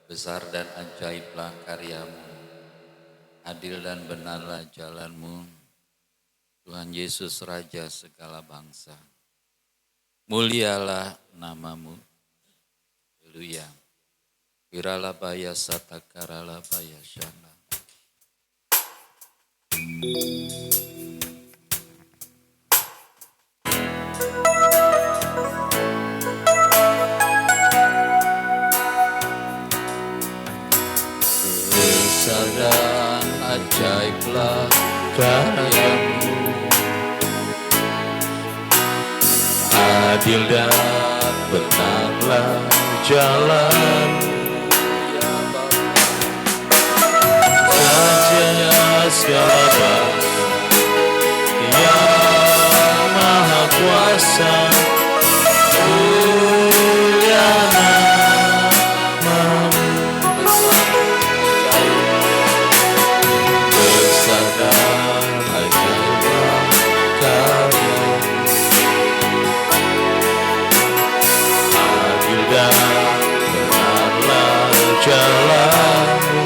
Besar dan ajaiblah karyamu, adil dan benarlah jalanmu, Tuhan Yesus Raja segala bangsa. Mulialah namamu, haleluya. Wiralabaya satakaralabaya syana. Besar dan ajaiblah karyamu, adil dan benarlah jalan. Raja segala bangsa yang maha kuasa, mulia namamu. Besar dan ajaiblah karyamu, adil dan benarlah jalanmu.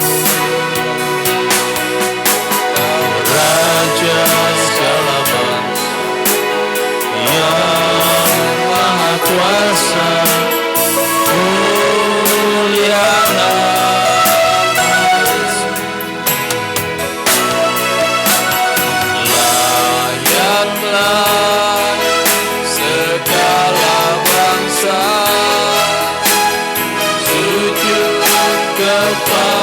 Raja segala bangsa yang maha kuasa, mulia namamu. Layaklah segala bangsa sujud kepadamu.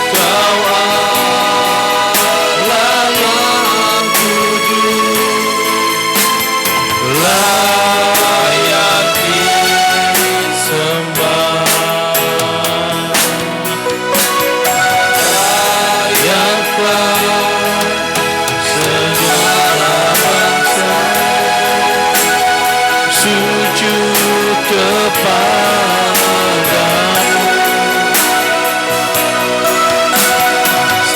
Kau Allah yang kudus, layak disembah. Layaklah segala bangsa sujud kepadamu.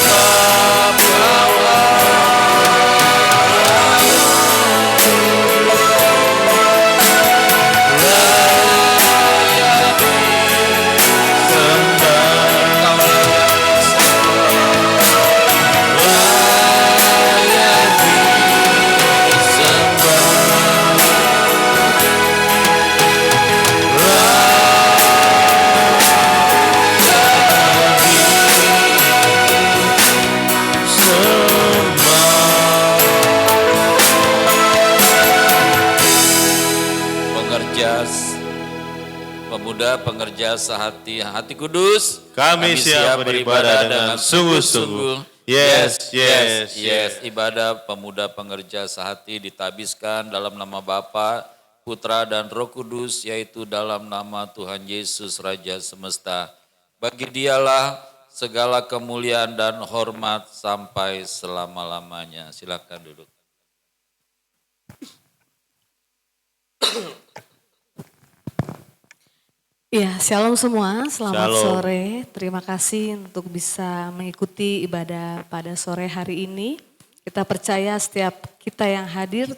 Sebab Kau Allah layak disembah. Layak Pemuda pengerja sehati hati kudus, Kami siap beribadah dengan sungguh-sungguh. Yes, yes, yes. Ibadah pemuda pengerja sehati ditabiskan dalam nama Bapa, Putra dan Roh Kudus, yaitu dalam nama Tuhan Yesus Raja semesta. Bagi Dialah segala kemuliaan dan hormat sampai selama-lamanya. Silakan duduk. Ya, shalom semua, selamat Shalom. sore. Terima kasih untuk bisa mengikuti ibadah pada sore hari ini. Kita percaya setiap kita yang hadir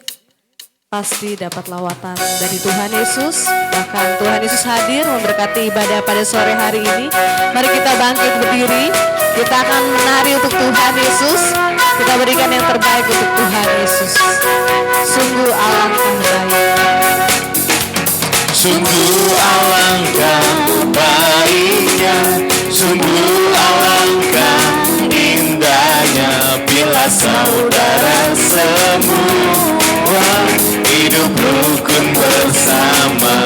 pasti dapat lawatan dari Tuhan Yesus. Bahkan Tuhan Yesus hadir memberkati ibadah pada sore hari ini. Mari kita bangkit berdiri, kita akan menari untuk Tuhan Yesus. Kita berikan yang terbaik untuk Tuhan Yesus. Sungguh alangkah baik. Sungguh alangkah baiknya, sungguh alangkah indahnya bila saudara semua hidup rukun bersama.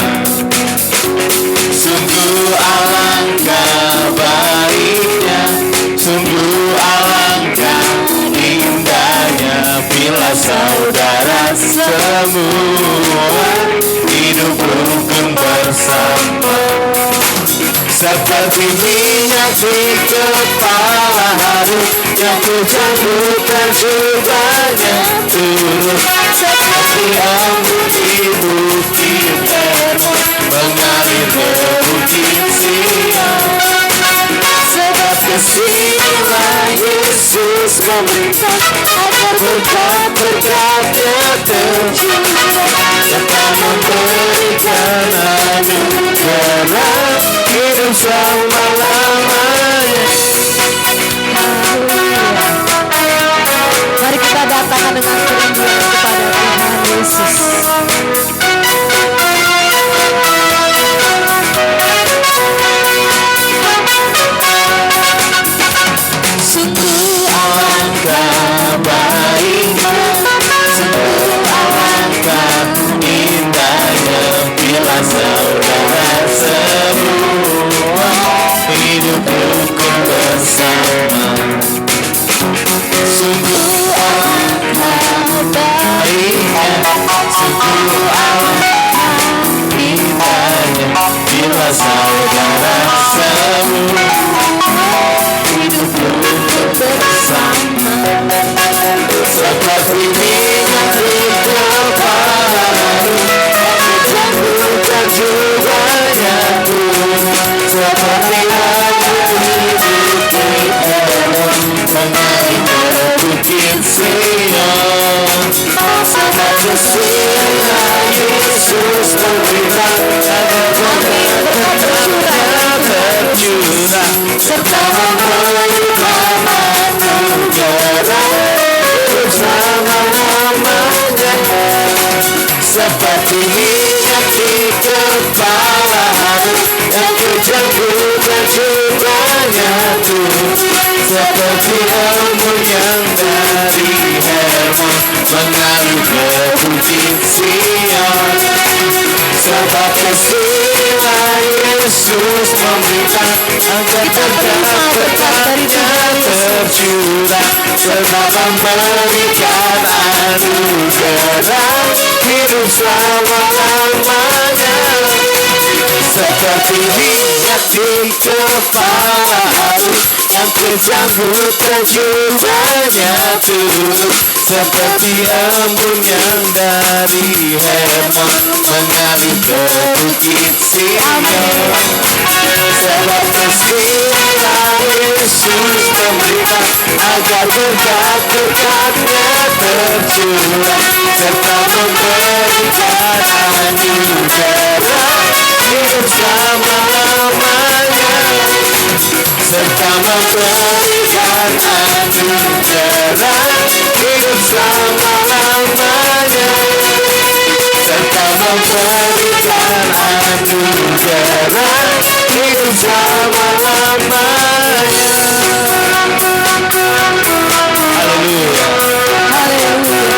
Sungguh alangkah baiknya, sungguh alangkah indahnya bila saudara semua hidup rukun bersama. Seperti minyak di kepala harus yang kucampurkan jubahnya turun. Seperti embun di bukit Hermon mengalir ke bukit Sion. Sebab kasih-Nya Yesus memerintah agar berkat-berkatnya tercurah. menyatakan kerinduan kepada Tuhan Yesus. Sungguh alangkah baiknya, sungguh alangkah indahnya bila saudara semua hidup rukun bersama. Sungguh alangkah baiknya, sungguh alangkah indahnya bila saudara semua hidup rukun bersama. Seperti minyak di kepalamu, janggukan juga nyatu. Seperti angin di bukit mengalir ke bukit Sion. Sebab kasih-Nya Yesus memberikan agar berkat tercurah serta memberikan anugerah bersama-lamanya. Seperti minyak di kepala Harun yang kejanggukan juga nyatu. Seperti embun yang dari Hermon mengalir ke bukit Sion. Sebab kasih-Nya Yesus memberikan agar berkat-berkat-Nya tercurah serta memberikan anugerah hidup selama-lamanya. Seperti minyak di kepala Harun yang kejanggukan juga nyatu. Seperti embun yang dari Hermon mengalir ke bukit Sion. Sebab kasih-Nya Yesus memberikan agar berkat-berkat-Nya tercurah serta memberikan anugerah hidup selama-lamanya. Serta memberikan anugerah hidup selama-lamanya. Serta memberikan anugerah hidup selama-lamanya. Haleluya.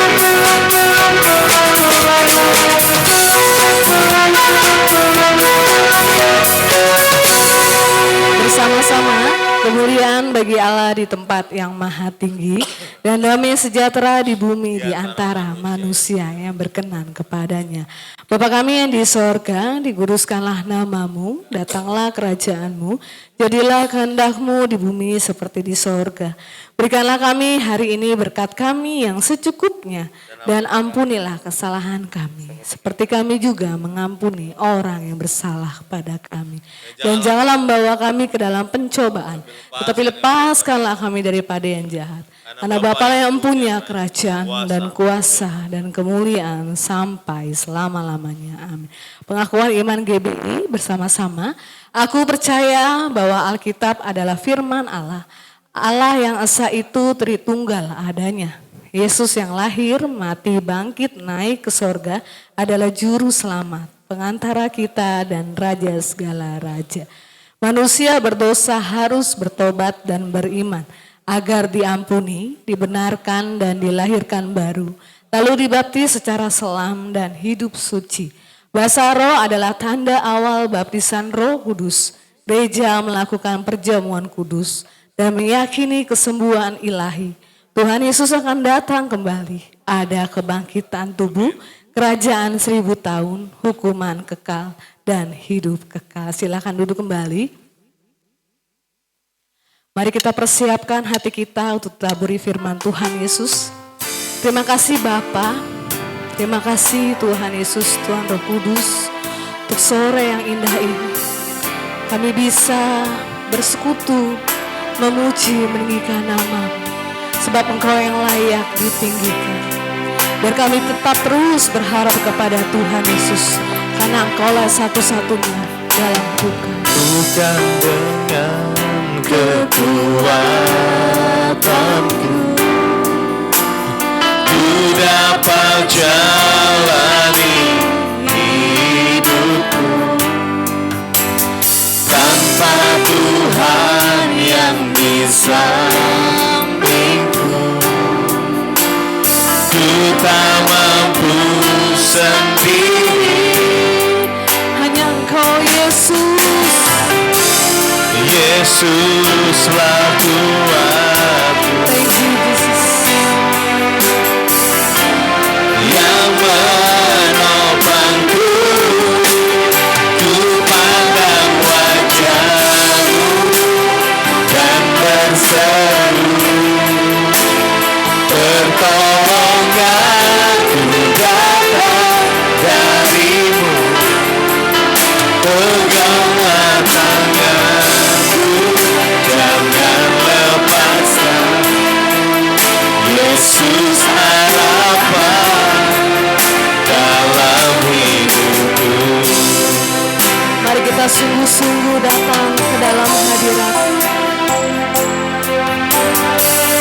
Bersama-sama kemuliaan bagi Allah di tempat yang maha tinggi dan damai sejahtera di bumi di antara manusia yang berkenan kepadanya. Bapa kami yang di sorga, dikuduskanlah namamu, datanglah kerajaanmu, jadilah kehendak-Mu di bumi seperti di sorga. Berikanlah kami hari ini berkat kami yang secukupnya dan ampunilah kesalahan kami seperti kami juga mengampuni orang yang bersalah pada kami. Dan janganlah membawa kami ke dalam pencobaan, tetapi lepaskanlah kami daripada yang jahat. Karena Bapa yang mempunyai kerajaan dan kuasa dan kemuliaan sampai selama-lamanya. Amin. Pengakuan iman GBI bersama-sama. Aku percaya bahwa Alkitab adalah firman Allah. Allah yang esa itu Tritunggal adanya. Yesus yang lahir, mati, bangkit, naik ke sorga adalah juru selamat, pengantara kita dan raja segala raja. Manusia berdosa harus bertobat dan beriman agar diampuni, dibenarkan dan dilahirkan baru. Lalu dibaptis secara selam dan hidup suci. Basa roh adalah tanda awal baptisan Roh Kudus. Gereja melakukan perjamuan kudus dan meyakini kesembuhan ilahi. Tuhan Yesus akan datang kembali. Ada kebangkitan tubuh, kerajaan 1000 tahun, hukuman kekal dan hidup kekal. Silakan duduk kembali. Mari kita persiapkan hati kita untuk taburi firman Tuhan Yesus. Terima kasih Bapa, terima kasih Tuhan Yesus, Tuhan Roh Kudus, untuk sore yang indah ini. Kami bisa bersekutu, memuji, meninggikan nama-Mu, sebab Engkau yang layak ditinggikan. Dan kami tetap terus berharap kepada Tuhan Yesus, karena Engkaulah satu-satunya dalam duka. Bukan dengan kekuatanku, dapat jalani hidupku tanpa Tuhan yang di sampingku. Ku tak mampu sendiri, hanya Engkau Yesus. Yesuslah kuatku Thank you Jesus. yang menopangku. Ku pandang wajah-Mu dan berseru, pertolonganku datang dari-Mu. Peganglah tanganku, jangan lepaskan. Yesus harapan dalam hidupku. Mari kita sungguh-sungguh datang ke dalam hadirat.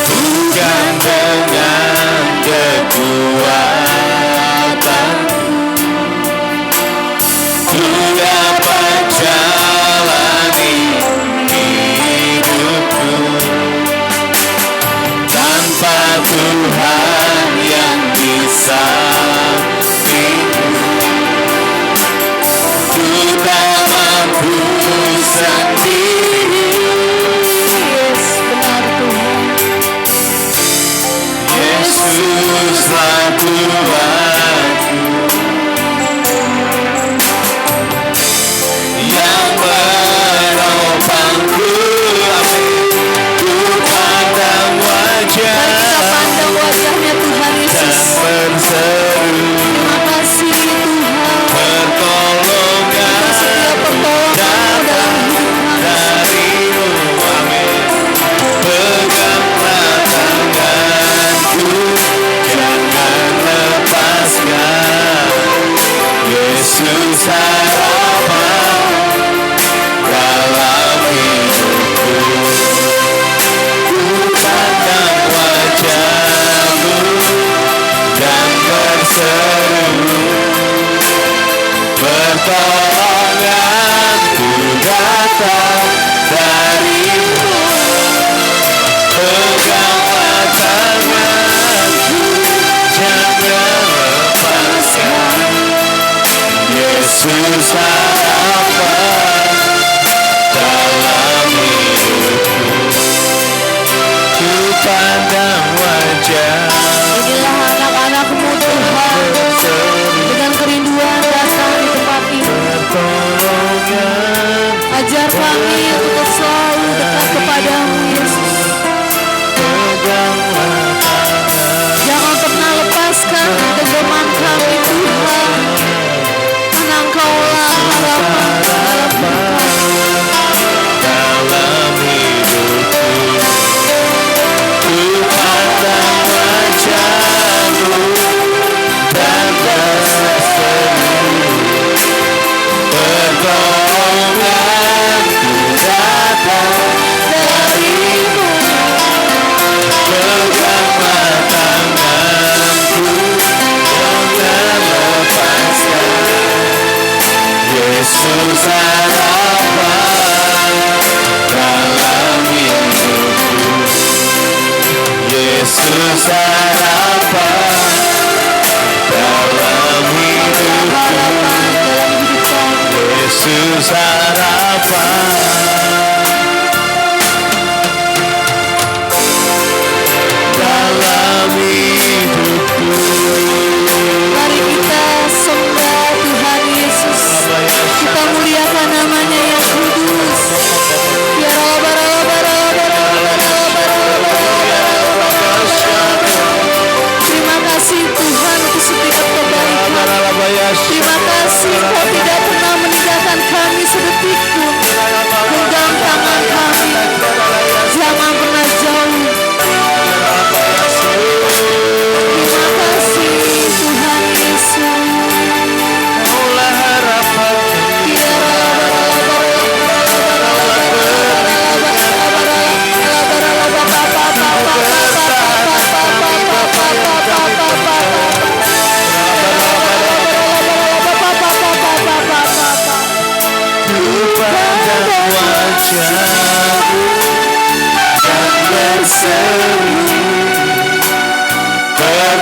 Bukan dengan kekuatan ku dapat jalani hidupku tanpa Tuhan yang di sampingku. Ku tak mampu sendiri, Yes, benar Tuhan. Yesuslah kuatku yang menopangku. Amin. Ku pandang Mari kita pandang wajahnya Tuhan dan Yesus. berseru, Terima kasih Tuhan. pertolongan Setiap pertolongan dalam hidup kami. dari-Mu. Amin. Peganglah tanganku, jangan lepaskan. Yesus harapan dalam hidupku. Ku pandang wajah-Mu dan berseru, pertolonganku datang dari-Mu. Peganglah tanganku, jangan lepaskan. Yesus harapan dalam hidupku. Ku pandang wajah Inilah anak-anak-Mu Tuhan. Dengan kerinduan datang di tempat ini. pertolongan. Ajar kami untuk selalu dekat kepadamu Yesus. Peganglah tangan, Jangan pernah lepaskan genggaman kami Tuhan. Karena Engkaulah harapan dalam hidup kami. dalam hidupku. Ku pandang wajah-Mu dan berseru, pertolonganku datang dari-Mu. Peganglah tanganku, jangan lepaskan. Yesus harapan dalam hidupku. Yesus harapan dalam hidupku. Harapan dalam hidup kami. Yesus harapan dalam hidupku. Mari kita sembah Tuhan Yesus. Kita muliakan namanya yang kudus. Ya terima kasih Tuhan untuk setiap kebaikan. Terima kasih Kau tidak pernah meninggalkan kami sedetik pun.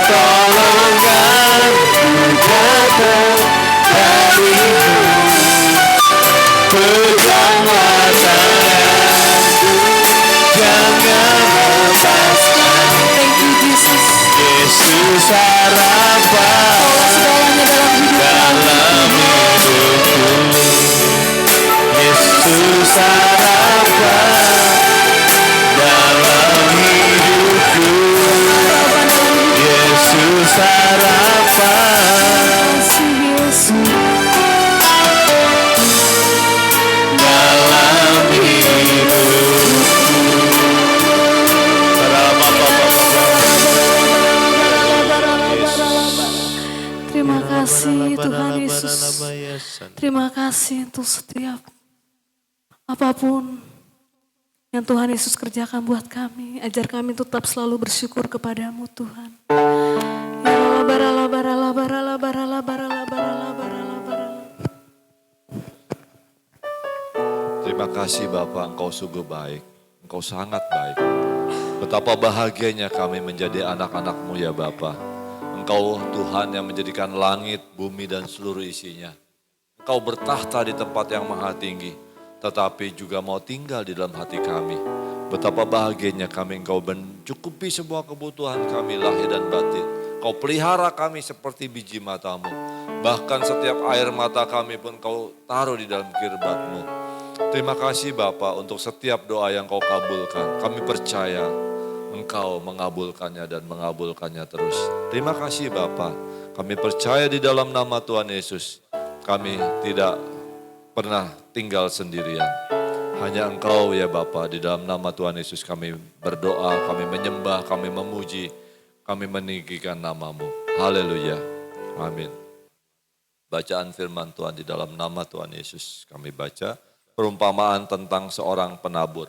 pertolongan datang darimu. Peganglah tanganku, jangan lepaskan. Thank you Jesus. Yesus harapan dalam hidupku. Yesus harapan dalam hidupku. Yesus harapan dalam hidupku. Terima kasih Tuhan Yesus. Terima kasih untuk setiap apapun yang Tuhan Yesus kerjakan buat kami. Ajar kami tetap selalu bersyukur kepadamu Tuhan. Ya barala barala barala barala barala barala barala barala. Terima kasih Bapak, Engkau sungguh baik, Engkau sangat baik. Betapa bahagianya kami menjadi anak-anak-Mu ya Bapak. Engkau Tuhan yang menjadikan langit, bumi dan seluruh isinya. Engkau bertahta di tempat yang maha tinggi, tetapi juga mau tinggal di dalam hati kami. Betapa bahagianya kami Engkau mencukupi semua kebutuhan kami lahir dan batin. Engkau pelihara kami seperti biji mata-Mu. Bahkan setiap air mata kami pun Engkau taruh di dalam kirbat-Mu. Terima kasih Bapa untuk setiap doa yang Kau kabulkan. Kami percaya Engkau mengabulkannya dan mengabulkannya terus. Terima kasih Bapa. Kami percaya di dalam nama Tuhan Yesus. Kami tidak pernah tinggal sendirian. Hanya Engkau ya Bapa, di dalam nama Tuhan Yesus kami berdoa, kami menyembah, kami memuji, kami meninggikan nama-Mu. Haleluya. Amin. Bacaan firman Tuhan di dalam nama Tuhan Yesus. Kami baca perumpamaan tentang seorang penabur.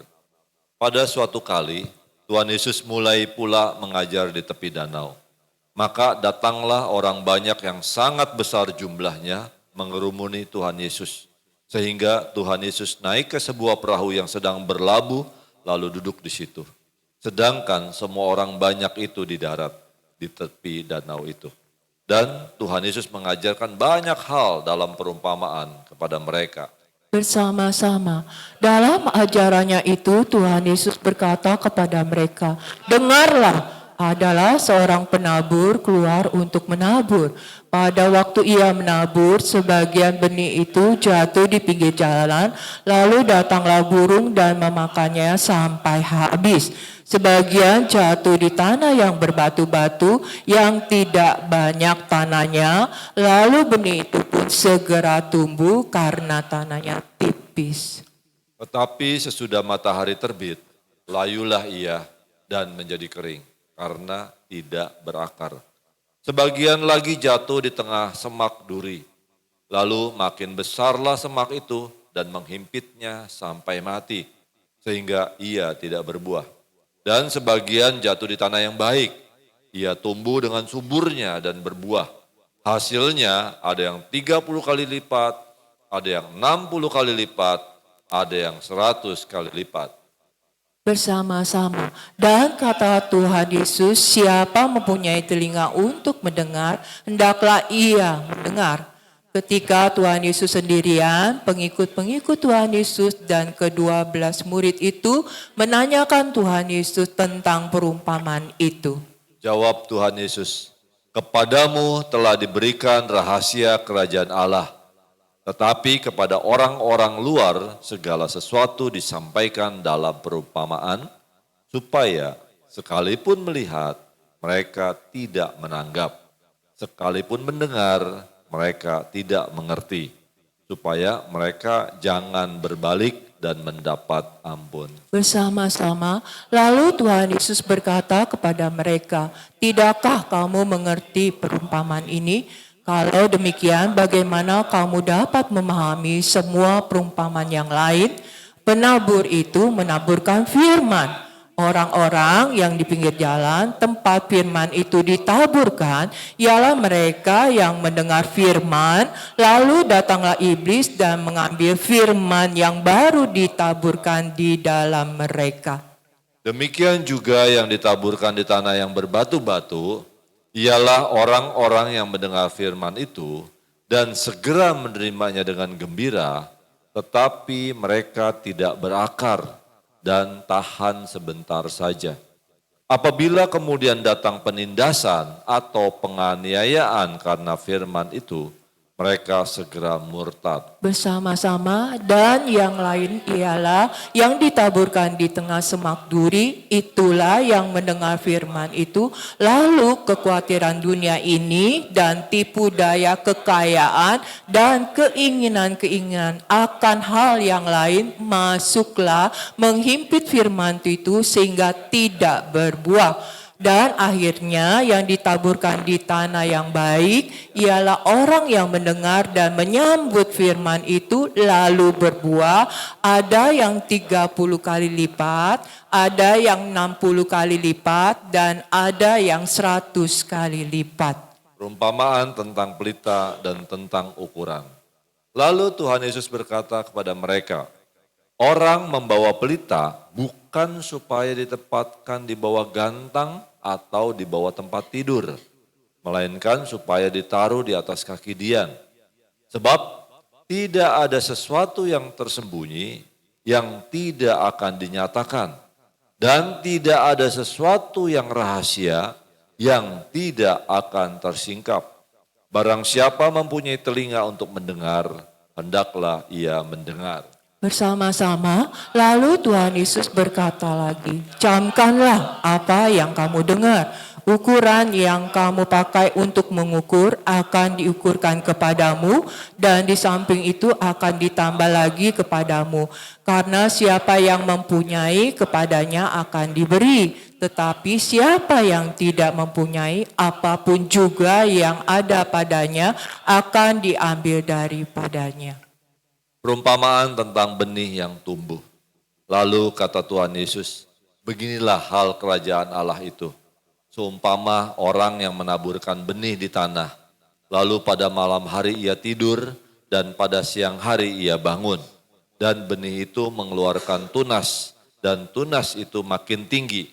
Pada suatu kali, Tuhan Yesus mulai pula mengajar di tepi danau. Maka datanglah orang banyak yang sangat besar jumlahnya mengerumuni Tuhan Yesus. Sehingga Tuhan Yesus naik ke sebuah perahu yang sedang berlabuh lalu duduk di situ. Sedangkan semua orang banyak itu di darat di tepi danau itu. Dan Tuhan Yesus mengajarkan banyak hal dalam perumpamaan kepada mereka. Bersama-sama. Dalam ajarannya itu Tuhan Yesus berkata kepada mereka, dengarlah, adalah seorang penabur keluar untuk menabur. Pada waktu ia menabur, sebagian benih itu jatuh di pinggir jalan, lalu datanglah burung dan memakannya sampai habis. Sebagian jatuh di tanah yang berbatu-batu, yang tidak banyak tanahnya, lalu benih itu pun segera tumbuh karena tanahnya tipis. Tetapi sesudah matahari terbit, layulah ia dan menjadi kering karena tidak berakar. Sebagian lagi jatuh di tengah semak duri. Lalu makin besarlah semak itu dan menghimpitnya sampai mati, sehingga ia tidak berbuah. Dan sebagian jatuh di tanah yang baik. Ia tumbuh dengan suburnya dan berbuah. Hasilnya ada yang 30 kali lipat, ada yang 60 kali lipat, ada yang 100 kali lipat. Bersama-sama. Dan kata Tuhan Yesus, siapa mempunyai telinga untuk mendengar, hendaklah ia mendengar. Ketika Tuhan Yesus sendirian, pengikut-pengikut Tuhan Yesus dan ke-12 murid itu menanyakan Tuhan Yesus tentang perumpamaan itu. Jawab Tuhan Yesus, kepadamu telah diberikan rahasia kerajaan Allah. Tetapi kepada orang-orang luar segala sesuatu disampaikan dalam perumpamaan, supaya sekalipun melihat mereka tidak menanggap, sekalipun mendengar mereka tidak mengerti, supaya mereka jangan berbalik dan mendapat ampun. Bersama-sama, lalu Tuhan Yesus berkata kepada mereka, tidakkah kamu mengerti perumpamaan ini? Kalau demikian, bagaimana kamu dapat memahami semua perumpamaan yang lain? Penabur itu menaburkan firman. Orang-orang yang di pinggir jalan, tempat firman itu ditaburkan, ialah mereka yang mendengar firman, lalu datanglah iblis dan mengambil firman yang baru ditaburkan di dalam mereka. Demikian juga yang ditaburkan di tanah yang berbatu-batu, Ialah orang-orang yang mendengar firman itu dan segera menerimanya dengan gembira, tetapi mereka tidak berakar dan tahan sebentar saja. Apabila kemudian datang penindasan atau penganiayaan karena firman itu, mereka segera murtad. Bersama-sama dan yang lain ialah yang ditaburkan di tengah semak duri, itulah yang mendengar firman itu, lalu kekhawatiran dunia ini dan tipu daya kekayaan dan keinginan-keinginan akan hal yang lain masuklah menghimpit firman itu sehingga tidak berbuah. Dan akhirnya yang ditaburkan di tanah yang baik ialah orang yang mendengar dan menyambut firman itu lalu berbuah. Ada yang 30 kali lipat, ada yang 60 kali lipat, dan ada yang 100 kali lipat. Perumpamaan tentang pelita dan tentang ukuran. Lalu Tuhan Yesus berkata kepada mereka, orang membawa pelita bukan supaya ditempatkan di bawah gantang atau di bawah tempat tidur, melainkan supaya ditaruh di atas kaki Dian. Sebab tidak ada sesuatu yang tersembunyi yang tidak akan dinyatakan, dan tidak ada sesuatu yang rahasia yang tidak akan tersingkap. Barang siapa mempunyai telinga untuk mendengar, hendaklah ia mendengar. Bersama-sama, lalu Tuhan Yesus berkata lagi, camkanlah apa yang kamu dengar. Ukuran yang kamu pakai untuk mengukur akan diukurkan kepadamu, dan di samping itu akan ditambah lagi kepadamu. Karena siapa yang mempunyai, kepadanya akan diberi. Tetapi siapa yang tidak mempunyai, apapun juga yang ada padanya akan diambil daripadanya. Perumpamaan tentang benih yang tumbuh. Lalu kata Tuhan Yesus, beginilah hal kerajaan Allah itu. Seumpama orang yang menaburkan benih di tanah. Lalu pada malam hari ia tidur dan pada siang hari ia bangun. Dan benih itu mengeluarkan tunas dan tunas itu makin tinggi.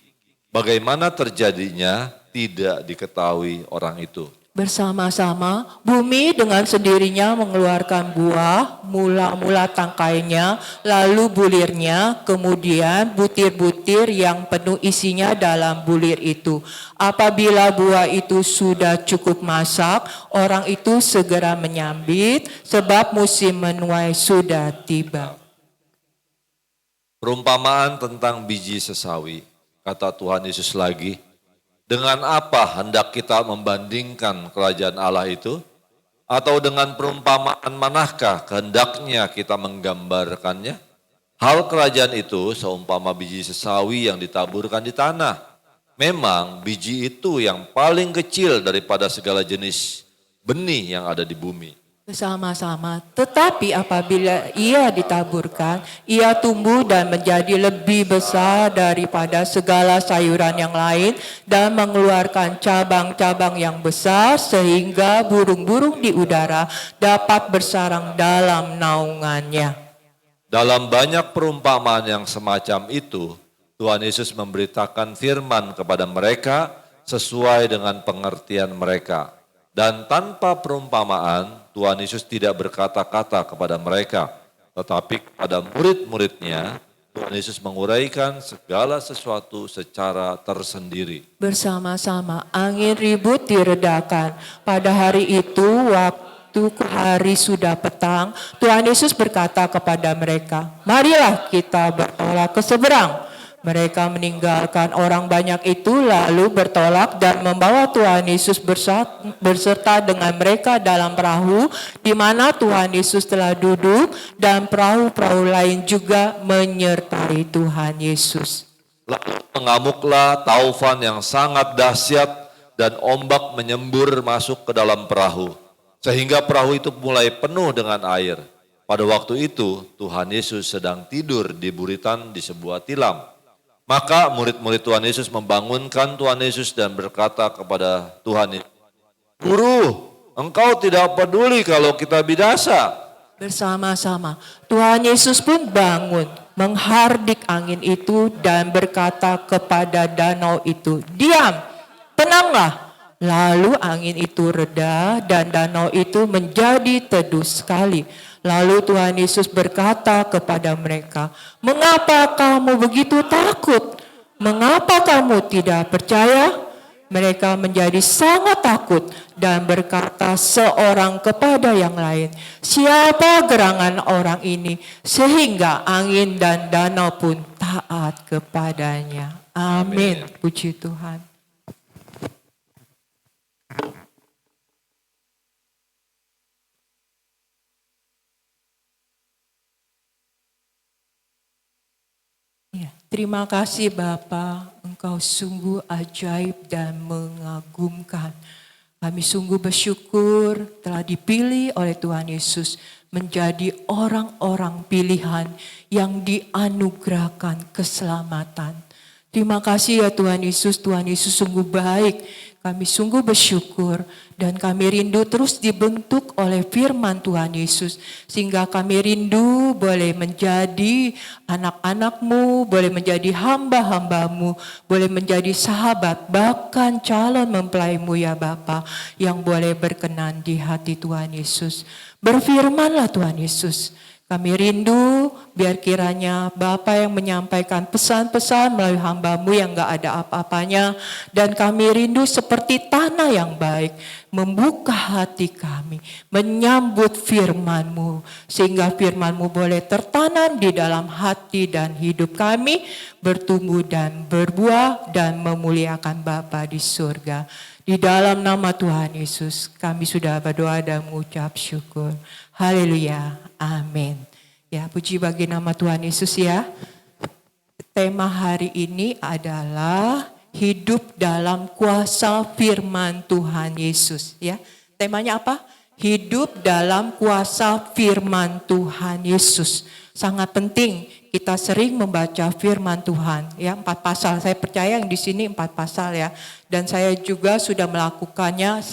Bagaimana terjadinya tidak diketahui orang itu. Bersama-sama, bumi dengan sendirinya mengeluarkan buah, mula-mula tangkainya, lalu bulirnya, kemudian butir-butir yang penuh isinya dalam bulir itu. Apabila buah itu sudah cukup masak, orang itu segera menyambit, sebab musim menuai sudah tiba. Perumpamaan tentang biji sesawi, kata Tuhan Yesus lagi, dengan apa hendak kita membandingkan kerajaan Allah itu? Atau dengan perumpamaan manakah kehendaknya kita menggambarkannya? Hal kerajaan itu seumpama biji sesawi yang ditaburkan di tanah. Memang biji itu yang paling kecil daripada segala jenis benih yang ada di bumi. Bersama-sama, tetapi apabila ia ditaburkan, ia tumbuh dan menjadi lebih besar daripada segala sayuran yang lain dan mengeluarkan cabang-cabang yang besar sehingga burung-burung di udara dapat bersarang dalam naungannya. Dalam banyak perumpamaan yang semacam itu, Tuhan Yesus memberitakan firman kepada mereka sesuai dengan pengertian mereka. Dan tanpa perumpamaan, Tuhan Yesus tidak berkata-kata kepada mereka, tetapi kepada murid-muridnya, Tuhan Yesus menguraikan segala sesuatu secara tersendiri. Bersama-sama, angin ribut diredakan. Pada hari itu, waktu hari sudah petang, Tuhan Yesus berkata kepada mereka, marilah kita bertolak ke seberang. Mereka meninggalkan orang banyak itu lalu bertolak dan membawa Tuhan Yesus berserta dengan mereka dalam perahu di mana Tuhan Yesus telah duduk, dan perahu-perahu lain juga menyertai Tuhan Yesus. Lalu mengamuklah taufan yang sangat dahsyat dan ombak menyembur masuk ke dalam perahu. Sehingga perahu itu mulai penuh dengan air. Pada waktu itu Tuhan Yesus sedang tidur di buritan di sebuah tilam. Maka murid-murid Tuhan Yesus membangunkan Tuhan Yesus dan berkata kepada Tuhan Yesus, Guru, engkau tidak peduli kalau kita binasa. Bersama-sama, Tuhan Yesus pun bangun, menghardik angin itu dan berkata kepada danau itu, diam, tenanglah. Lalu angin itu reda dan danau itu menjadi teduh sekali. Lalu Tuhan Yesus berkata kepada mereka, "Mengapa kamu begitu takut? Mengapa kamu tidak percaya?" Mereka menjadi sangat takut dan berkata seorang kepada yang lain, "Siapa gerangan orang ini sehingga angin dan danau pun taat kepadanya?" Amin. Puji Tuhan. Ya, terima kasih Bapa, Engkau sungguh ajaib dan mengagumkan. Kami sungguh bersyukur telah dipilih oleh Tuhan Yesus menjadi orang-orang pilihan yang dianugerahkan keselamatan. Terima kasih ya Tuhan Yesus sungguh baik. Kami sungguh bersyukur dan kami rindu terus dibentuk oleh firman Tuhan Yesus. Sehingga kami rindu boleh menjadi anak-anak-Mu, boleh menjadi hamba-hamba-Mu, boleh menjadi sahabat, bahkan calon mempelai-Mu ya Bapa, yang boleh berkenan di hati Tuhan Yesus. Berfirmanlah Tuhan Yesus. Kami rindu biar kiranya Bapa yang menyampaikan pesan-pesan melalui hamba-Mu yang gak ada apa-apanya. Dan kami rindu seperti tanah yang baik, membuka hati kami, menyambut firman-Mu. Sehingga firman-Mu boleh tertanam di dalam hati dan hidup kami, bertumbuh dan berbuah dan memuliakan Bapa di surga. Di dalam nama Tuhan Yesus kami sudah berdoa dan mengucap syukur. Haleluya. Amin. Ya, puji bagi nama Tuhan Yesus ya. Tema hari ini adalah hidup dalam kuasa firman Tuhan Yesus ya. Temanya apa? Hidup dalam kuasa firman Tuhan Yesus. Sangat penting kita sering membaca firman Tuhan ya, 4 pasal. Saya percaya yang di sini 4 pasal ya. Dan saya juga sudah melakukannya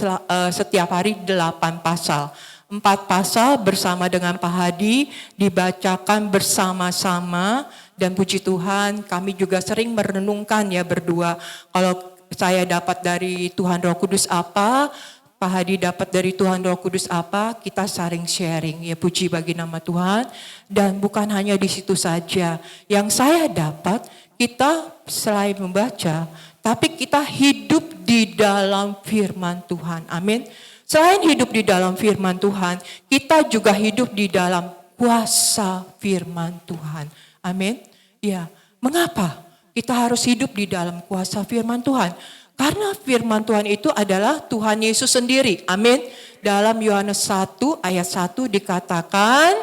setiap hari 8 pasal. 4 pasal bersama dengan Pak Hadi dibacakan bersama-sama dan puji Tuhan kami juga sering merenungkan ya berdua. Kalau saya dapat dari Tuhan Roh Kudus apa, Pak Hadi dapat dari Tuhan Roh Kudus apa, kita saling sharing ya, puji bagi nama Tuhan. Dan bukan hanya di situ saja. Yang saya dapat, kita selain membaca, tapi kita hidup di dalam firman Tuhan. Amin. Selain hidup di dalam firman Tuhan, kita juga hidup di dalam kuasa firman Tuhan. Amin. Ya, mengapa kita harus hidup di dalam kuasa firman Tuhan? Karena firman Tuhan itu adalah Tuhan Yesus sendiri. Amin. Dalam Yohanes 1 ayat 1 dikatakan,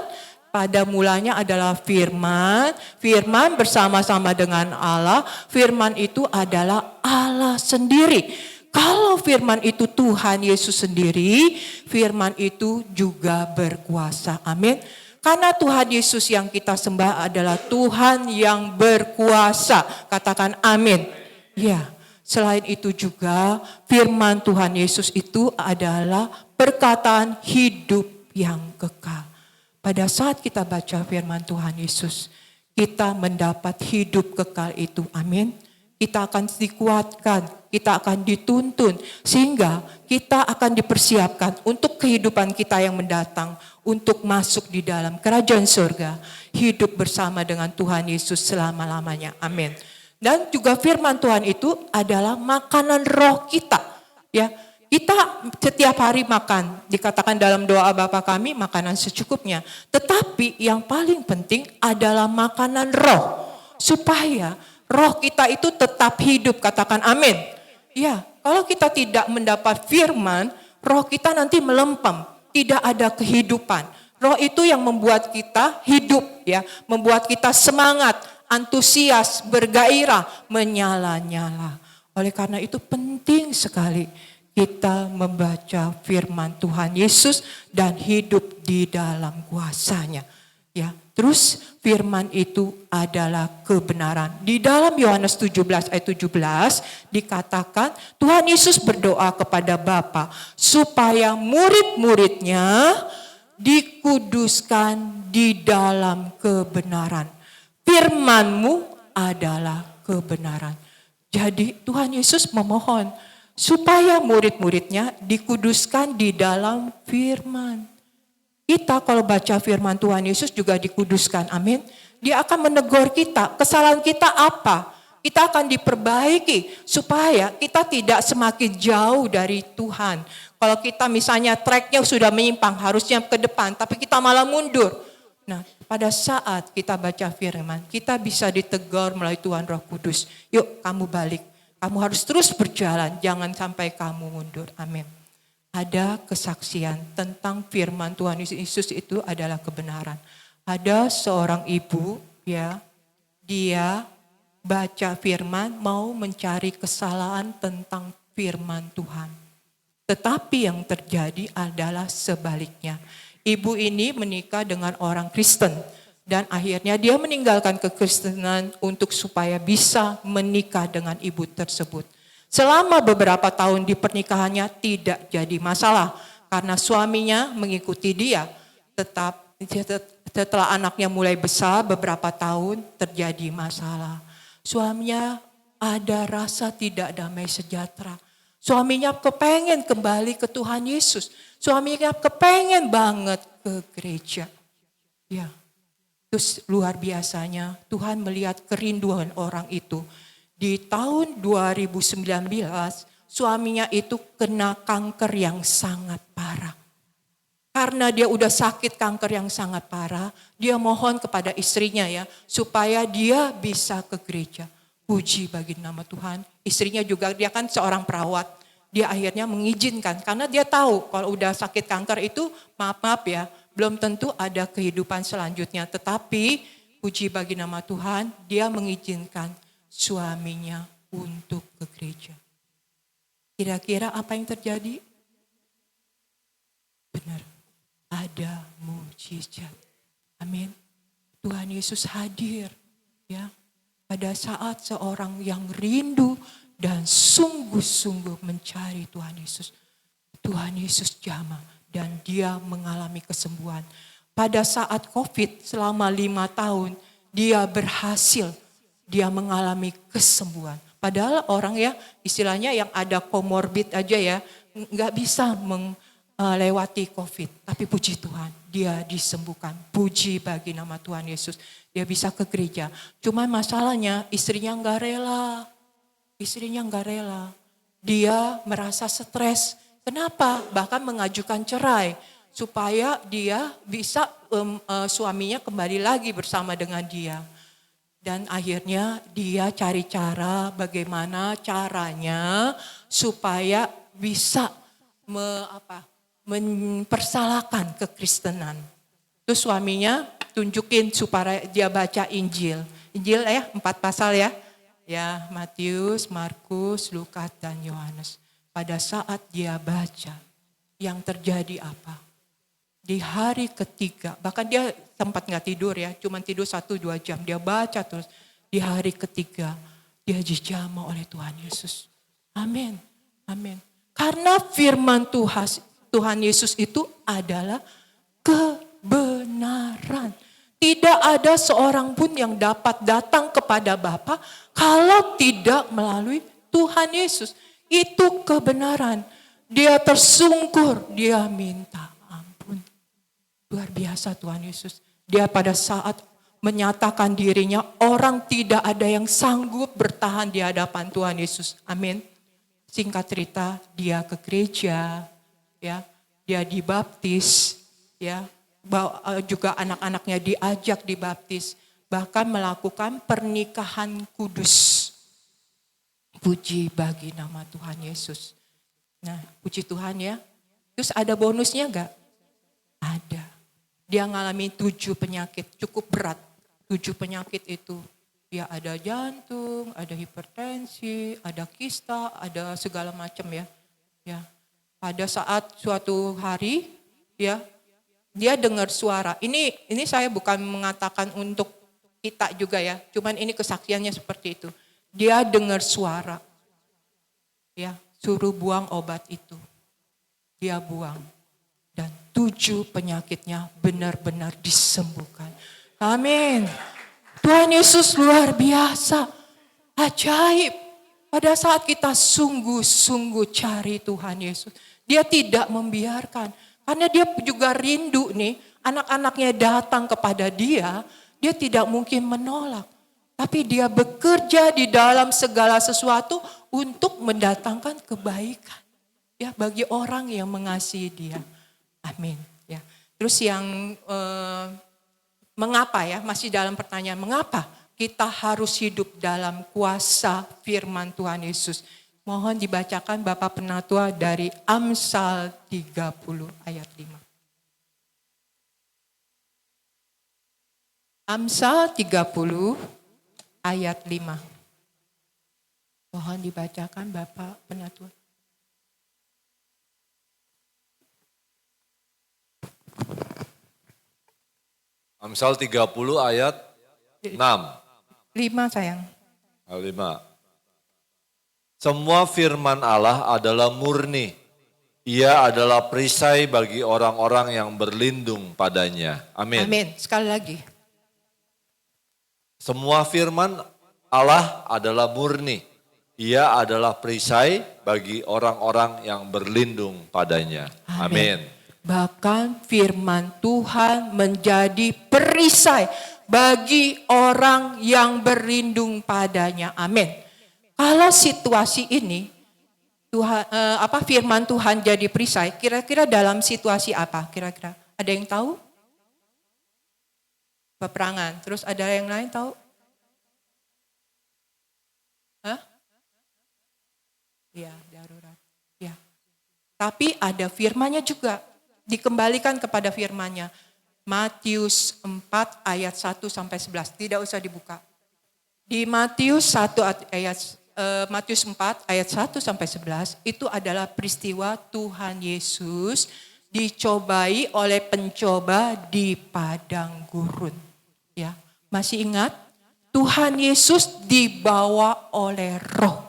pada mulanya adalah firman, firman bersama-sama dengan Allah, firman itu adalah Allah sendiri. Kalau firman itu Tuhan Yesus sendiri, firman itu juga berkuasa. Amin. Karena Tuhan Yesus yang kita sembah adalah Tuhan yang berkuasa. Katakan amin. Ya, selain itu juga firman Tuhan Yesus itu adalah perkataan hidup yang kekal. Pada saat kita baca firman Tuhan Yesus, kita mendapat hidup kekal itu. Amin. Kita akan dikuatkan, kita akan dituntun, sehingga kita akan dipersiapkan untuk kehidupan kita yang mendatang, untuk masuk di dalam kerajaan surga, hidup bersama dengan Tuhan Yesus selama-lamanya. Amin. Dan juga firman Tuhan itu adalah makanan roh kita. Ya, kita setiap hari makan, dikatakan dalam doa Bapa kami, makanan secukupnya. Tetapi yang paling penting adalah makanan roh, supaya roh kita itu tetap hidup, katakan amin. Ya, kalau kita tidak mendapat firman, roh kita nanti melempem, tidak ada kehidupan. Roh itu yang membuat kita hidup ya, membuat kita semangat, antusias, bergairah, menyala-nyala. Oleh karena itu penting sekali kita membaca firman Tuhan Yesus dan hidup di dalam kuasanya. Ya, terus firman itu adalah kebenaran. Di dalam Yohanes 17 ayat 17 dikatakan Tuhan Yesus berdoa kepada Bapa supaya murid-muridnya dikuduskan di dalam kebenaran. Firman-Mu adalah kebenaran. Jadi Tuhan Yesus memohon supaya murid-muridnya dikuduskan di dalam firman. Kita kalau baca firman Tuhan Yesus juga dikuduskan, amin. Dia akan menegur kita, kesalahan kita apa? Kita akan diperbaiki supaya kita tidak semakin jauh dari Tuhan. Kalau kita misalnya tracknya sudah menyimpang, harusnya ke depan, tapi kita malah mundur. Nah, pada saat kita baca firman, kita bisa ditegur melalui Tuhan Roh Kudus. Yuk kamu balik, kamu harus terus berjalan, jangan sampai kamu mundur, amin. Ada kesaksian tentang firman Tuhan Yesus itu adalah kebenaran. Ada seorang ibu, ya, dia baca firman mau mencari kesalahan tentang firman Tuhan. Tetapi yang terjadi adalah sebaliknya. Ibu ini menikah dengan orang Kristen dan akhirnya dia meninggalkan kekristenan untuk supaya bisa menikah dengan ibu tersebut. Selama beberapa tahun di pernikahannya tidak jadi masalah karena suaminya mengikuti dia. Setelah anaknya mulai besar beberapa tahun terjadi masalah. Suaminya ada rasa tidak damai sejahtera. Suaminya kepengen kembali ke Tuhan Yesus. Suaminya kepengen banget ke gereja. Ya, terus luar biasanya Tuhan melihat kerinduan orang itu. Di tahun 2019 suaminya itu kena kanker yang sangat parah. Karena dia udah sakit kanker yang sangat parah, dia mohon kepada istrinya ya supaya dia bisa ke gereja. Puji bagi nama Tuhan. Istrinya juga dia kan seorang perawat. Dia akhirnya mengizinkan karena dia tahu kalau udah sakit kanker itu maaf ya belum tentu ada kehidupan selanjutnya. Tetapi puji bagi nama Tuhan dia mengizinkan suaminya untuk ke gereja. Kira-kira apa yang terjadi? Benar, ada mujizat. Amin. Tuhan Yesus hadir ya pada saat seorang yang rindu dan sungguh-sungguh mencari Tuhan Yesus. Tuhan Yesus jamah dan dia mengalami kesembuhan. Pada saat COVID selama 5 tahun dia berhasil. Dia mengalami kesembuhan. Padahal orang ya istilahnya yang ada komorbid aja ya nggak bisa melewati COVID. Tapi puji Tuhan dia disembuhkan. Puji bagi nama Tuhan Yesus. Dia bisa ke gereja. Cuma masalahnya istrinya nggak rela. Istrinya nggak rela. Dia merasa stres. Kenapa? Bahkan mengajukan cerai. Supaya dia bisa suaminya kembali lagi bersama dengan dia. Dan akhirnya dia cari cara bagaimana caranya supaya bisa mempersalahkan kekristenan. Terus suaminya tunjukin supaya dia baca Injil. Injil ya 4 pasal ya. Ya Matius, Markus, Lukas dan Yohanes. Pada saat dia baca yang terjadi apa? Di hari ketiga, bahkan dia sempat gak tidur ya, cuma tidur 1-2 jam. Dia baca terus, di hari ketiga dia dijamah oleh Tuhan Yesus. Amin, amin. Karena firman Tuhan Yesus itu adalah kebenaran. Tidak ada seorang pun yang dapat datang kepada Bapa kalau tidak melalui Tuhan Yesus. Itu kebenaran. Dia tersungkur, dia minta. Luar biasa Tuhan Yesus. Dia pada saat menyatakan dirinya orang tidak ada yang sanggup bertahan di hadapan Tuhan Yesus. Amin. Singkat cerita dia ke gereja, ya, dia dibaptis, ya, juga anak-anaknya diajak dibaptis, bahkan melakukan pernikahan kudus. Puji bagi nama Tuhan Yesus. Nah, puji Tuhan ya. Terus ada bonusnya enggak? Ada. Dia ngalami 7 penyakit, cukup berat. 7 penyakit itu. Ya ada jantung, ada hipertensi, ada kista, ada segala macam ya. Ya. Pada saat suatu hari ya dia dengar suara. Ini saya bukan mengatakan untuk kita juga ya, cuman ini kesaksiannya seperti itu. Dia dengar suara. Ya, suruh buang obat itu. Dia buang. Dan 7 penyakitnya benar-benar disembuhkan. Amin. Tuhan Yesus luar biasa. Ajaib. pada saat kita sungguh-sungguh cari Tuhan Yesus, dia tidak membiarkan. Karena dia juga rindu nih, anak-anaknya datang kepada dia tidak mungkin menolak. Tapi dia bekerja di dalam segala sesuatu untuk mendatangkan kebaikan. Ya, bagi orang yang mengasihi dia. Amin. Ya. Terus yang mengapa ya, masih dalam pertanyaan, mengapa kita harus hidup dalam kuasa firman Tuhan Yesus? Mohon dibacakan Bapak Penatua dari Amsal 30 ayat 5. Amsal 30 ayat 5. Mohon dibacakan Bapak Penatua. Amsal 30 ayat 6. 5 sayang. 5. Semua firman Allah adalah murni. Ia adalah perisai bagi orang-orang yang berlindung padanya. Amin. Amin. Sekali lagi. Semua firman Allah adalah murni. Ia adalah perisai bagi orang-orang yang berlindung padanya. Amin. Bahkan firman Tuhan menjadi perisai bagi orang yang berlindung padanya. Amin. Kalau situasi ini Tuhan, firman Tuhan jadi perisai, kira-kira dalam situasi apa? Kira-kira ada yang tahu? Peperangan. Terus ada yang lain tahu? Hah? Ya, darurat. Ya. Tapi ada firmannya juga. Dikembalikan kepada firmannya. Matius 4 ayat 1 sampai 11. Tidak usah dibuka. Di Matius 4 ayat 1 sampai 11 itu adalah peristiwa Tuhan Yesus dicobai oleh pencoba di padang gurun. Ya, masih ingat? Tuhan Yesus dibawa oleh Roh.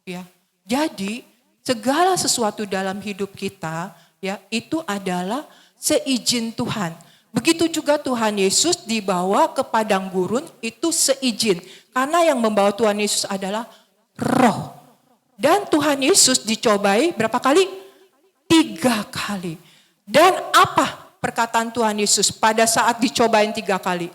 Ya. Jadi segala sesuatu dalam hidup kita ya itu adalah seizin Tuhan. Begitu juga Tuhan Yesus dibawa ke padang gurun itu seizin. Karena yang membawa Tuhan Yesus adalah Roh. Dan Tuhan Yesus dicobai berapa kali? 3 kali. Dan apa perkataan Tuhan Yesus pada saat dicobain 3 kali?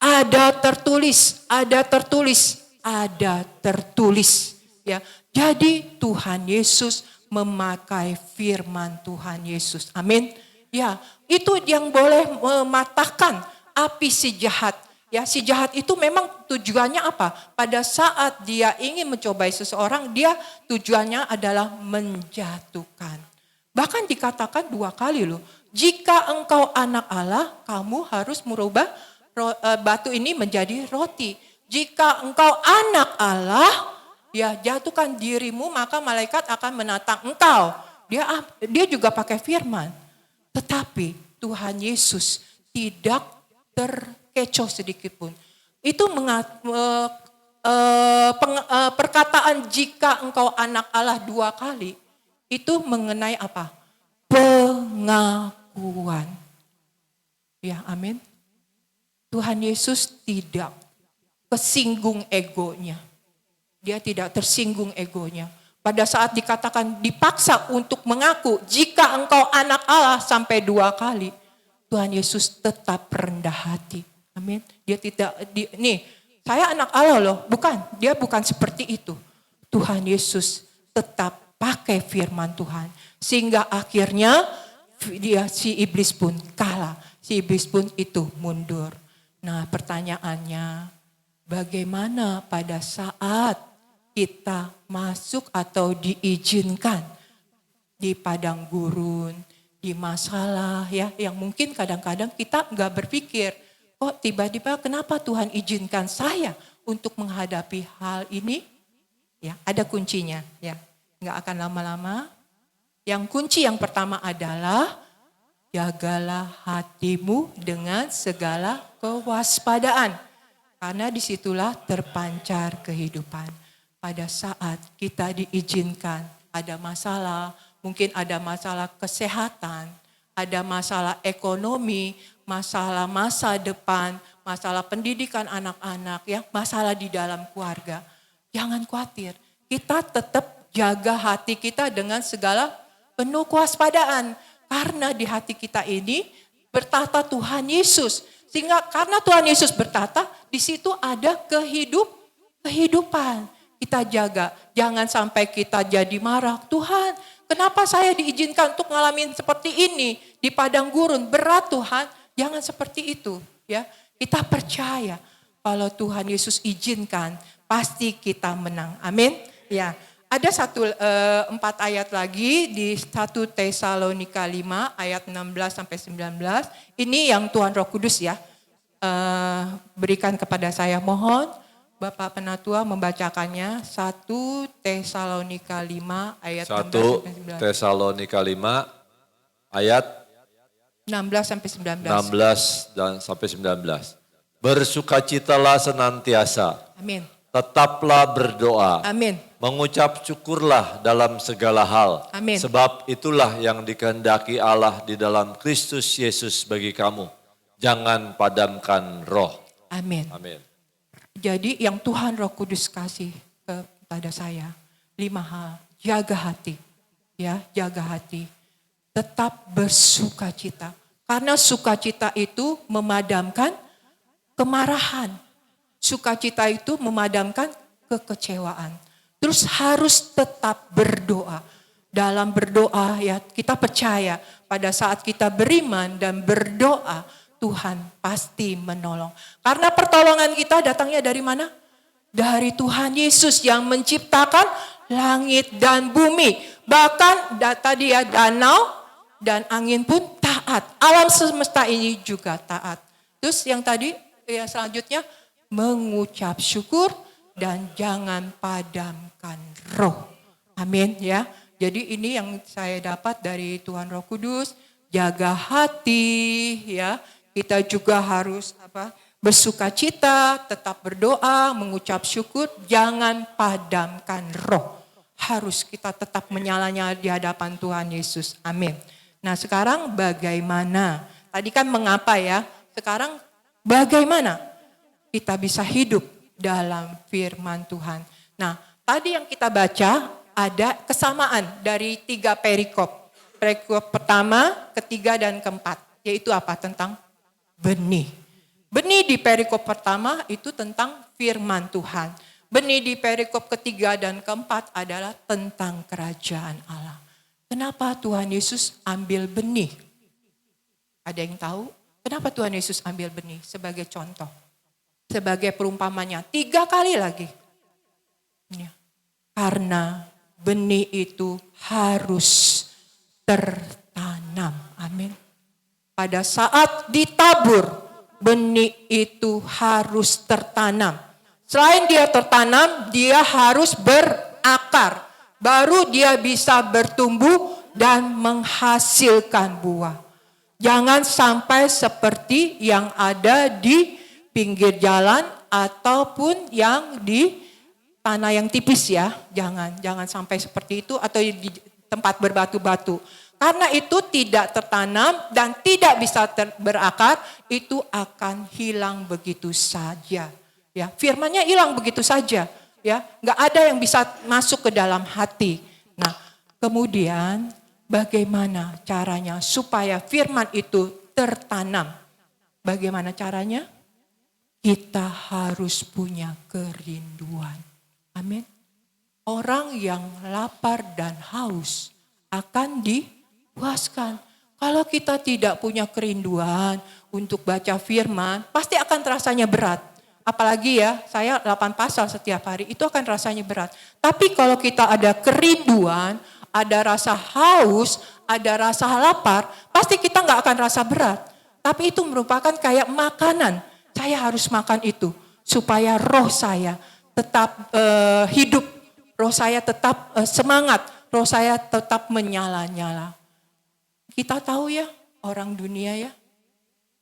Ada tertulis, ada tertulis, ada tertulis. Ya, jadi Tuhan Yesus memakai firman Tuhan Yesus. Amin. Ya, itu yang boleh mematahkan api si jahat. Ya, si jahat itu memang tujuannya apa? Pada saat dia ingin mencobai seseorang, dia tujuannya adalah menjatuhkan. Bahkan dikatakan 2 kali loh. Jika engkau anak Allah, kamu harus merubah batu ini menjadi roti. Jika engkau anak Allah, ya jatuhkan dirimu, maka malaikat akan menatang engkau. Dia juga pakai firman. Tetapi Tuhan Yesus tidak terkecoh sedikit pun. Itu perkataan jika engkau anak Allah 2 kali. Itu mengenai apa? Pengakuan. Ya, amin. Tuhan Yesus tidak kesinggung egonya. Dia tidak tersinggung egonya. Pada saat dikatakan dipaksa untuk mengaku jika engkau anak Allah sampai 2 kali. Tuhan Yesus tetap rendah hati. Amin. Dia tidak, saya anak Allah loh. Bukan, dia bukan seperti itu. Tuhan Yesus tetap pakai firman Tuhan. Sehingga akhirnya si iblis pun kalah. Si iblis pun itu mundur. Nah pertanyaannya, bagaimana pada saat kita masuk atau diizinkan di padang gurun, di masalah ya yang mungkin kadang-kadang kita nggak berpikir, oh tiba-tiba kenapa Tuhan izinkan saya untuk menghadapi hal ini? Ya ada kuncinya ya, nggak akan lama-lama. Yang kunci yang pertama adalah jagalah hatimu dengan segala kewaspadaan. Karena disitulah terpancar kehidupan. Pada saat kita diizinkan ada masalah, mungkin ada masalah kesehatan, ada masalah ekonomi, masalah masa depan, masalah pendidikan anak-anak, ya, masalah di dalam keluarga. Jangan khawatir. Kita tetap jaga hati kita dengan segala penuh kewaspadaan. Karena di hati kita ini bertata Tuhan Yesus. Sehingga karena Tuhan Yesus bertata, di situ ada kehidupan. Kita jaga, jangan sampai kita jadi marah. Tuhan, kenapa saya diizinkan untuk ngalamin seperti ini di padang gurun? Berat Tuhan, jangan seperti itu. Ya, kita percaya kalau Tuhan Yesus izinkan, pasti kita menang. Amin. Ya, ada 4 ayat lagi di 1 Tesalonika 5 ayat 16 sampai 19. Ini yang Tuhan Roh Kudus ya berikan kepada saya. Mohon Bapak Penatua membacakannya 1 Tesalonika 5 ayat 1 16 Tesalonika 5 ayat 16 sampai 19. 16 dan sampai 19. Bersukacitalah senantiasa, Amin. tetaplah berdoa, Amin. mengucap syukurlah dalam segala hal. Amin. Sebab itulah yang dikehendaki Allah di dalam Kristus Yesus bagi kamu. Jangan padamkan roh. Amin. Amin. Jadi yang Tuhan Roh Kudus kasih kepada saya 5 hal. Jaga hati. Ya, jaga hati. Tetap bersukacita. Karena sukacita itu memadamkan kemarahan. Sukacita itu memadamkan kekecewaan. Terus harus tetap berdoa. Dalam berdoa ya kita percaya pada saat kita beriman dan berdoa, Tuhan pasti menolong. Karena pertolongan kita datangnya dari mana? Dari Tuhan Yesus yang menciptakan langit dan bumi. Bahkan tadi ya danau dan angin pun taat. Alam semesta ini juga taat. Terus yang tadi ya selanjutnya mengucap syukur dan jangan padamkan roh. Amin ya. Jadi ini yang saya dapat dari Tuhan Roh Kudus. Jaga hati ya. Kita juga harus bersukacita, tetap berdoa, mengucap syukur, jangan padamkan roh. Harus kita tetap menyala-nyala di hadapan Tuhan Yesus. Amin. Nah sekarang bagaimana? Tadi kan mengapa ya? Sekarang bagaimana kita bisa hidup dalam firman Tuhan? Nah tadi yang kita baca ada kesamaan dari 3 perikop. Perikop pertama, ketiga, dan keempat. Yaitu apa? Tentang benih. Benih di perikop pertama itu tentang firman Tuhan. Benih di perikop ketiga dan keempat adalah tentang kerajaan Allah. Kenapa Tuhan Yesus ambil benih? Ada yang tahu? Kenapa Tuhan Yesus ambil benih? Sebagai contoh. Sebagai perumpamannya. 3 kali lagi. Ya. Karena benih itu harus tertanam. Amin. Pada saat ditabur, benih itu harus tertanam. Selain dia tertanam, dia harus berakar. Baru dia bisa bertumbuh dan menghasilkan buah. Jangan sampai seperti yang ada di pinggir jalan ataupun yang di tanah yang tipis ya. Jangan sampai seperti itu atau di tempat berbatu-batu. Karena itu tidak tertanam dan tidak bisa berakar, itu akan hilang begitu saja. Ya, firman-Nya hilang begitu saja. Ya, nggak ada yang bisa masuk ke dalam hati. Nah, kemudian bagaimana caranya supaya firman itu tertanam? Bagaimana caranya? Kita harus punya kerinduan. Amin. Orang yang lapar dan haus akan dipuaskan. Kalau kita tidak punya kerinduan untuk baca firman, pasti akan rasanya berat. Apalagi ya, saya 8 pasal setiap hari, itu akan rasanya berat. Tapi kalau kita ada kerinduan, ada rasa haus, ada rasa lapar, pasti kita nggak akan rasa berat. Tapi itu merupakan kayak makanan. Saya harus makan itu supaya roh saya tetap hidup, roh saya tetap semangat, roh saya tetap menyala-nyala. Kita tahu ya, orang dunia ya,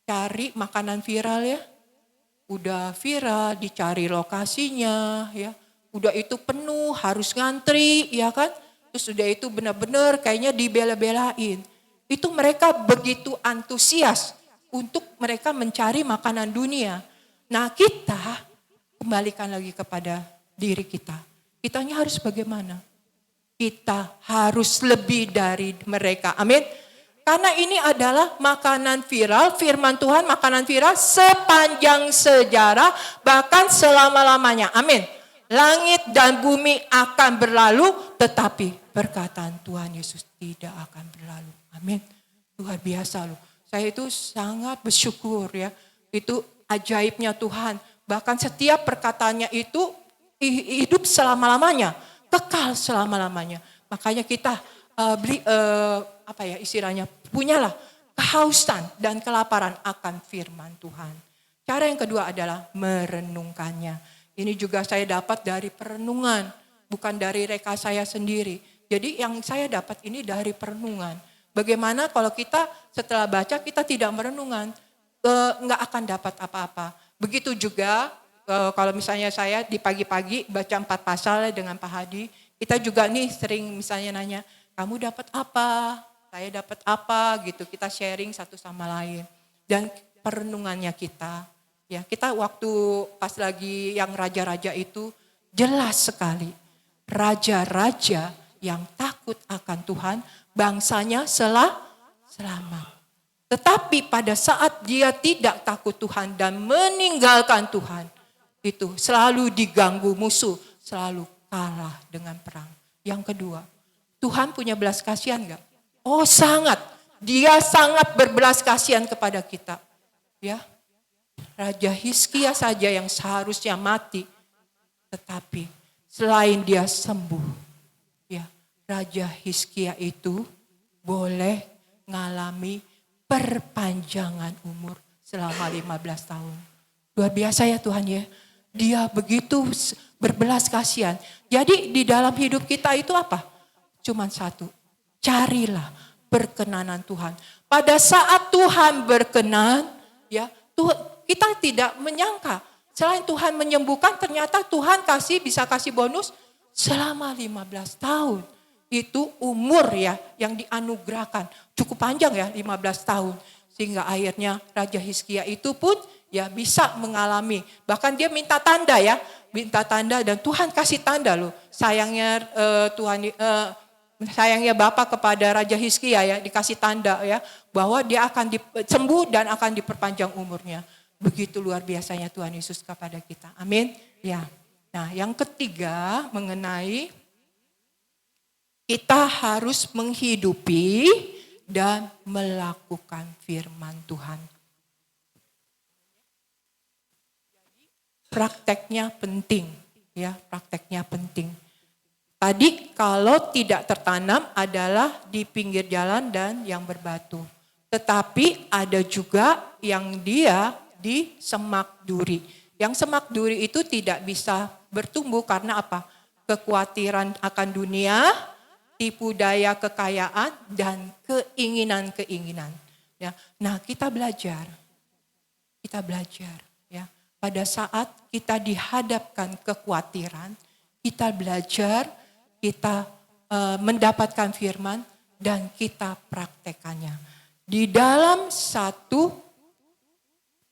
cari makanan viral ya. Udah viral, dicari lokasinya ya. Udah itu penuh, harus ngantri ya kan. Terus udah itu benar-benar kayaknya dibela-belain. Itu mereka begitu antusias untuk mereka mencari makanan dunia. Nah kita kembalikan lagi kepada diri kita. Kitanya harus bagaimana? Kita harus lebih dari mereka. Amin. Karena ini adalah makanan viral, firman Tuhan makanan viral sepanjang sejarah, bahkan selama-lamanya. Amin. Langit dan bumi akan berlalu, tetapi perkataan Tuhan Yesus tidak akan berlalu. Amin. Luar biasa loh. Saya itu sangat bersyukur ya. Itu ajaibnya Tuhan. Bahkan setiap perkataannya itu hidup selama-lamanya. Kekal selama-lamanya. Makanya kita istilahnya, punyalah kehausan dan kelaparan akan firman Tuhan. Cara yang kedua adalah merenungkannya. Ini juga saya dapat dari perenungan, bukan dari reka saya sendiri. Jadi yang saya dapat ini dari perenungan. Bagaimana kalau kita setelah baca kita tidak merenungan, nggak akan dapat apa-apa. Begitu juga kalau misalnya saya di pagi-pagi baca 4 pasal dengan Pak Hadi, kita juga nih sering misalnya nanya, kamu dapat apa? Saya dapat apa gitu. Kita sharing satu sama lain. Dan perenungannya kita. Ya, kita waktu pas lagi yang raja-raja itu jelas sekali. Raja-raja yang takut akan Tuhan, bangsanya selamat. Tetapi pada saat dia tidak takut Tuhan dan meninggalkan Tuhan, itu selalu diganggu musuh, selalu kalah dengan perang. Yang kedua, Tuhan punya belas kasihan enggak? Oh sangat. Dia sangat berbelas kasihan kepada kita. Ya. Raja Hizkia saja yang seharusnya mati. Tetapi selain dia sembuh. Ya, Raja Hizkia itu boleh mengalami perpanjangan umur selama 15 tahun. Luar biasa ya Tuhan ya. Dia begitu berbelas kasihan. Jadi di dalam hidup kita itu apa? Cuman satu, carilah berkenanan Tuhan. Pada saat Tuhan berkenan, ya kita tidak menyangka. Selain Tuhan menyembuhkan, ternyata Tuhan bisa kasih bonus selama 15 tahun. Itu umur ya yang dianugerahkan. Cukup panjang ya 15 tahun. Sehingga akhirnya Raja Hizkia itu pun ya bisa mengalami. Bahkan dia minta tanda ya. Minta tanda dan Tuhan kasih tanda loh. Sayangnya sayangnya Bapak kepada Raja Hizkia ya dikasih tanda ya bahwa dia akan sembuh dan akan diperpanjang umurnya. Begitu luar biasanya Tuhan Yesus kepada kita. Amin. Ya. Nah, yang ketiga mengenai kita harus menghidupi dan melakukan firman Tuhan. Prakteknya penting, ya, prakteknya penting. Tadi kalau tidak tertanam adalah di pinggir jalan dan yang berbatu. Tetapi ada juga yang dia di semak duri. Yang semak duri itu tidak bisa bertumbuh karena apa? Kekhawatiran akan dunia, tipu daya kekayaan, dan keinginan-keinginan. Ya. Nah kita belajar. Ya. Pada saat kita dihadapkan kekhawatiran, kita belajar, kita mendapatkan firman dan kita praktekannya. Di dalam 1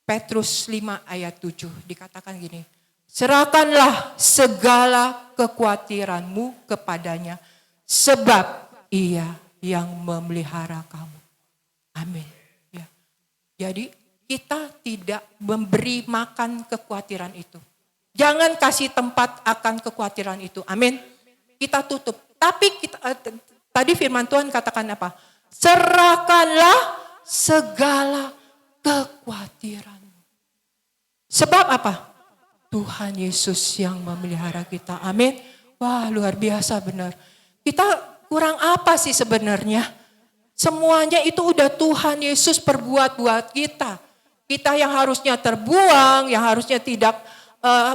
Petrus 5 ayat 7 dikatakan gini, serahkanlah segala kekhawatiranmu kepadanya sebab ia yang memelihara kamu. Amin. Ya. Jadi kita tidak memberi makan kekhawatiran itu. Jangan kasih tempat akan kekhawatiran itu. Amin. Kita tutup. Tapi tadi firman Tuhan katakan apa? Serahkanlah segala kekhawatiran. Sebab apa? Tuhan Yesus yang memelihara kita. Amin. Wah, luar biasa benar. Kita kurang apa sih sebenarnya? Semuanya itu udah Tuhan Yesus perbuat buat kita. Kita yang harusnya terbuang, yang harusnya tidak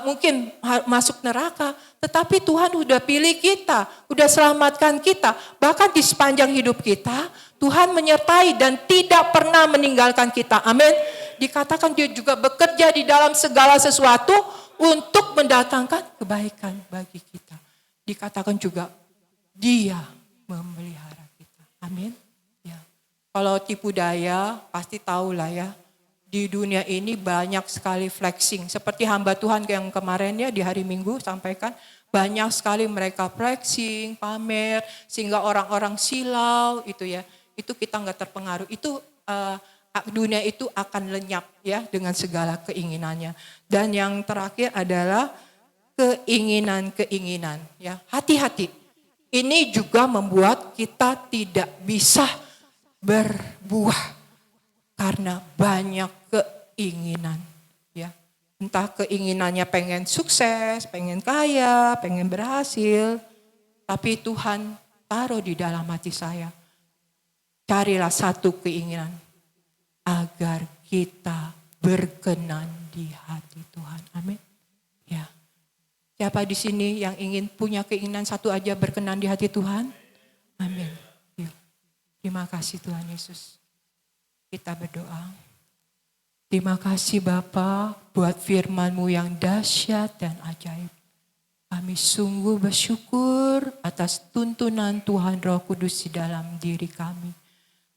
mungkin masuk neraka. Tetapi Tuhan udah pilih kita, udah selamatkan kita. Bahkan di sepanjang hidup kita, Tuhan menyertai dan tidak pernah meninggalkan kita. Amin. Dikatakan dia juga bekerja di dalam segala sesuatu untuk mendatangkan kebaikan bagi kita. Dikatakan juga dia memelihara kita. Amin. Ya. Kalau tipu daya pasti tahulah ya. di dunia ini banyak sekali flexing. Seperti hamba Tuhan yang kemarin ya di hari Minggu sampaikan, banyak sekali mereka flexing, pamer, sehingga orang-orang silau itu ya. Itu kita nggak terpengaruh. Itu dunia itu akan lenyap ya dengan segala keinginannya. Dan yang terakhir adalah keinginan-keinginan ya. Hati-hati. Ini juga membuat kita tidak bisa berbuah karena banyak keinginan ya. Entah keinginannya pengen sukses, pengen kaya, pengen berhasil, tapi Tuhan taruh di dalam hati saya. Carilah satu keinginan agar kita berkenan di hati Tuhan. Amin. Ya. Siapa di sini yang ingin punya keinginan satu aja berkenan di hati Tuhan? Amin. Yuk. Terima kasih Tuhan Yesus. Kita berdoa. Terima kasih Bapa buat firman-Mu yang dahsyat dan ajaib. Kami sungguh bersyukur atas tuntunan Tuhan Roh Kudus di dalam diri kami.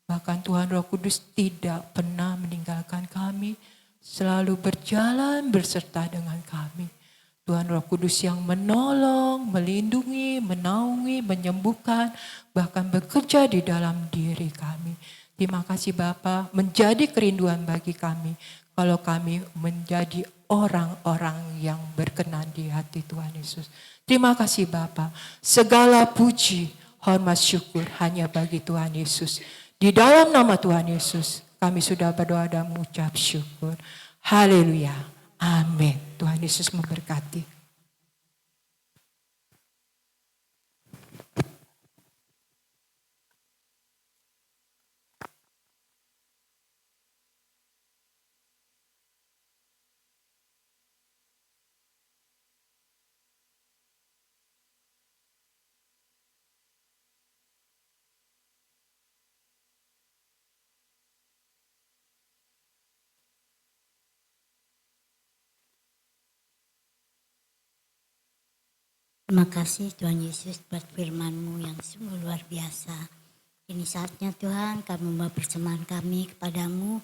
Bahkan Tuhan Roh Kudus tidak pernah meninggalkan kami, selalu berjalan berserta dengan kami. Tuhan Roh Kudus yang menolong, melindungi, menaungi, menyembuhkan, bahkan bekerja di dalam diri kami. Terima kasih Bapa, menjadi kerinduan bagi kami kalau kami menjadi orang-orang yang berkenan di hati Tuhan Yesus. Terima kasih Bapa, segala puji, hormat, syukur hanya bagi Tuhan Yesus. Di dalam nama Tuhan Yesus kami sudah berdoa dan mengucap syukur. Haleluya. Amin. Tuhan Yesus memberkati. Terima kasih Tuhan Yesus buat firman-Mu yang sungguh luar biasa. Ini saatnya Tuhan kami membawa persembahan kami kepadamu.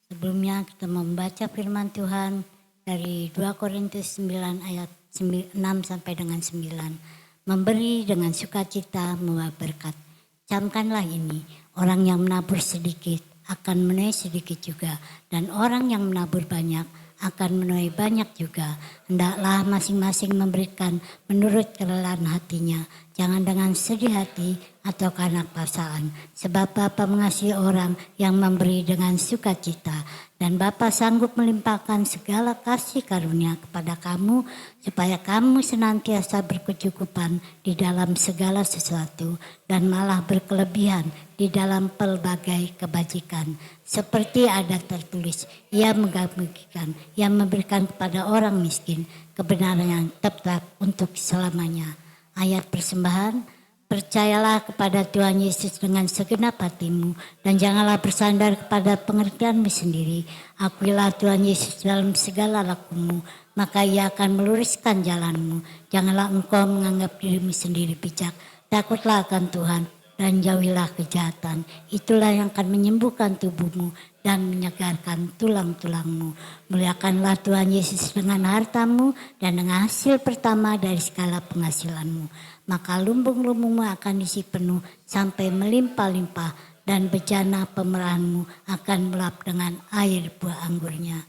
Sebelumnya kita membaca firman Tuhan dari 2 Korintus 9 ayat 6 sampai dengan 9. Memberi dengan sukacita membawa berkat. Camkanlah ini, orang yang menabur sedikit akan menuai sedikit juga. Dan orang yang menabur banyak akan menuai banyak juga. Hendaklah masing-masing memberikan menurut kelelahan hatinya. Jangan dengan sedih hati atau karena paksaan. Sebab Bapa mengasihi orang yang memberi dengan sukacita. Dan Bapa sanggup melimpahkan segala kasih karunia kepada kamu. Supaya kamu senantiasa berkecukupan di dalam segala sesuatu. Dan malah berkelebihan di dalam pelbagai kebajikan. Seperti ada tertulis, ia menggagikan, ia memberikan kepada orang miskin kebenaran yang tetap untuk selamanya. Ayat persembahan, percayalah kepada Tuhan Yesus dengan segenap hatimu dan janganlah bersandar kepada pengertianmu sendiri. Akuilah Tuhan Yesus dalam segala lakumu, maka ia akan meluruskan jalanmu. Janganlah engkau menganggap dirimu sendiri bijak, takutlah akan Tuhan dan jauhilah kejahatan. Itulah yang akan menyembuhkan tubuhmu dan menyegarkan tulang-tulangmu. Muliakanlah Tuhan Yesus dengan hartamu dan dengan hasil pertama dari segala penghasilanmu. Maka lumbung-lumbungmu akan diisi penuh sampai melimpah-limpah dan bejana pemerahanmu akan melap dengan air buah anggurnya.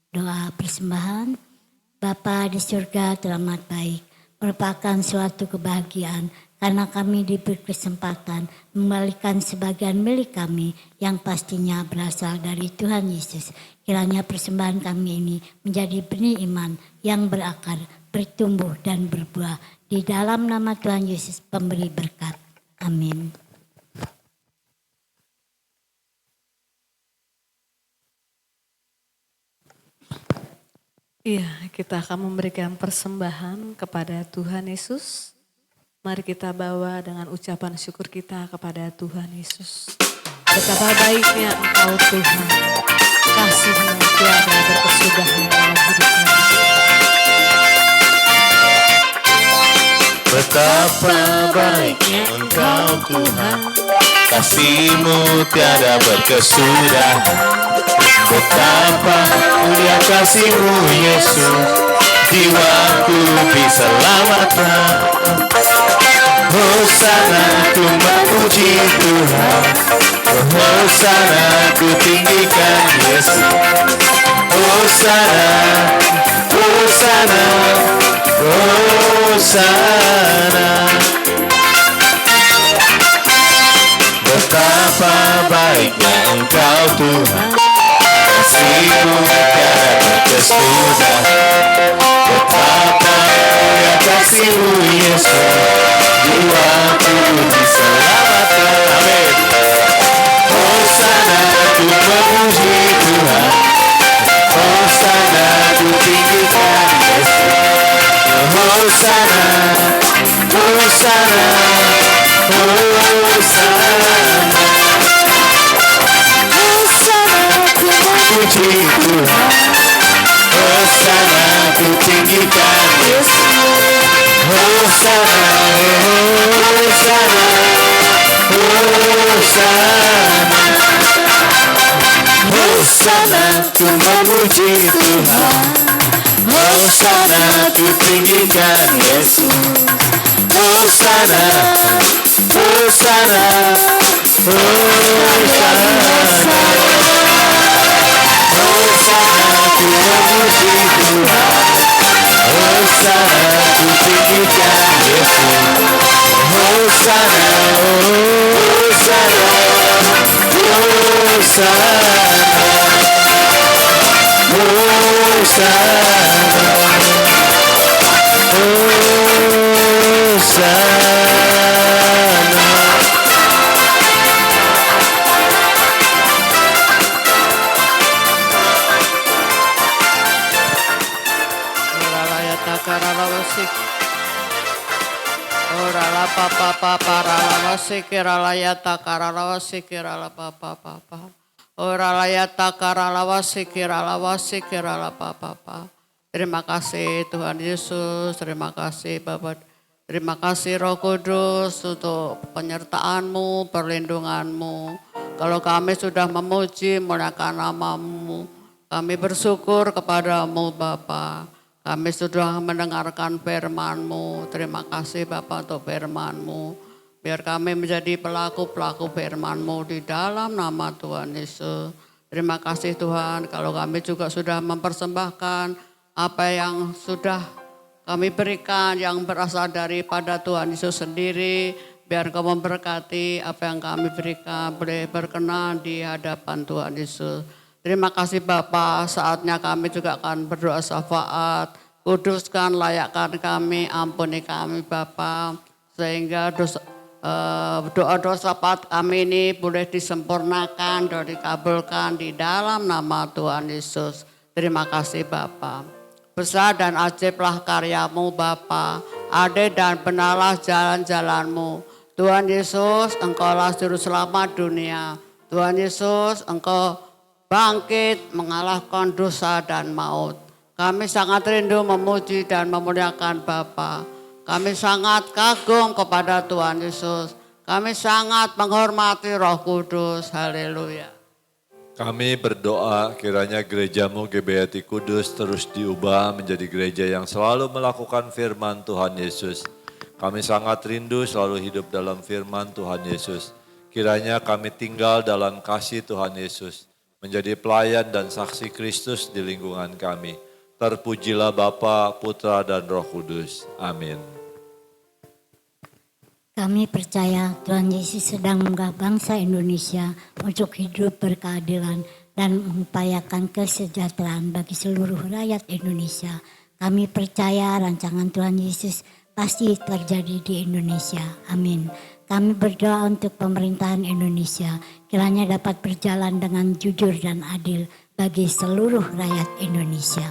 Doa persembahan. Bapa di surga teramat baik, merupakan suatu kebahagiaan karena kami diberi kesempatan mengembalikan sebagian milik kami yang pastinya berasal dari Tuhan Yesus. Kiranya persembahan kami ini menjadi benih iman yang berakar, bertumbuh dan berbuah. Di dalam nama Tuhan Yesus pemberi berkat. Amin. Iya, kita akan memberikan persembahan kepada Tuhan Yesus. Mari kita bawa dengan ucapan syukur kita kepada Tuhan Yesus. Betapa baiknya Engkau Tuhan, kasih-Mu tiada berkesudahan dalam hidup kami. Betapa baiknya Engkau Tuhan, kasih-Mu tiada berkesudahan Betapa mulia kasih-Mu Yesus, jiwaku diselamatkan. Hosana ku memuji Tuhan, Hosana ku tinggikan Yesus. Hosana, Hosana, Hosana. Betapa baiknya Engkau Tuhan, kasih-Mu tiada berkesudahan. Betapa mulia kasih-Mu Yesus, jiwaku diselamatkan. Amin. Hosana ku memuji Tuhan, Hosana ku tinggikan Yesus. Hosana, Hosana, Hosana. Puji Tuhan, Hosana ku tinggikan Yesus. Hosana, Hosana, Hosana. Hosana ku memuji Tuhan, Hosana ku tinggikan Yesus. Hosana, Hosana, Hosana. Hosana ku memuji Tuhan, Hosana ku tinggikan Yesus. Hosana, Hosana, Hosana, Terima kasih Tuhan Yesus, terima kasih Bapa, terima kasih Roh Kudus untuk penyertaan-Mu, perlindungan-Mu. Kalau kami sudah memuji, memuliakan nama-Mu, kami bersyukur kepada-Mu Bapa. Kami sudah mendengarkan firman-Mu. Terima kasih Bapa untuk firman-Mu. Biar kami menjadi pelaku-pelaku firman-Mu di dalam nama Tuhan Yesus. Terima kasih Tuhan kalau kami juga sudah mempersembahkan apa yang sudah kami berikan yang berasal daripada Tuhan Yesus sendiri. Biar Kau memberkati apa yang kami berikan boleh berkenan di hadapan Tuhan Yesus. Terima kasih Bapa, saatnya kami juga akan berdoa syafaat. Kuduskan, layakkan kami, ampuni kami Bapa. Sehingga doa-doa syafaat kami ini boleh disempurnakan dan dikabulkan di dalam nama Tuhan Yesus. Terima kasih Bapa. Besar dan ajaiblah karya-Mu Bapa. Adil dan benarlah jalan-jalan-Mu. Tuhan Yesus, Engkaulah juru selamat dunia. Tuhan Yesus, Engkau bangkit mengalahkan dosa dan maut. Kami sangat rindu memuji dan memuliakan Bapa. Kami sangat kagum kepada Tuhan Yesus. Kami sangat menghormati Roh Kudus. Haleluya. Kami berdoa kiranya gereja-Mu GBHT Kudus terus diubah menjadi gereja yang selalu melakukan firman Tuhan Yesus. Kami sangat rindu selalu hidup dalam firman Tuhan Yesus. Kiranya kami tinggal dalam kasih Tuhan Yesus. Menjadi pelayan dan saksi Kristus di lingkungan kami. Terpujilah Bapa, Putra dan Roh Kudus. Amin. Kami percaya Tuhan Yesus sedang menggugah bangsa Indonesia untuk hidup berkeadilan dan mengupayakan kesejahteraan bagi seluruh rakyat Indonesia. Kami percaya rancangan Tuhan Yesus pasti terjadi di Indonesia. Amin. Kami berdoa untuk pemerintahan Indonesia kiranya dapat berjalan dengan jujur dan adil bagi seluruh rakyat Indonesia.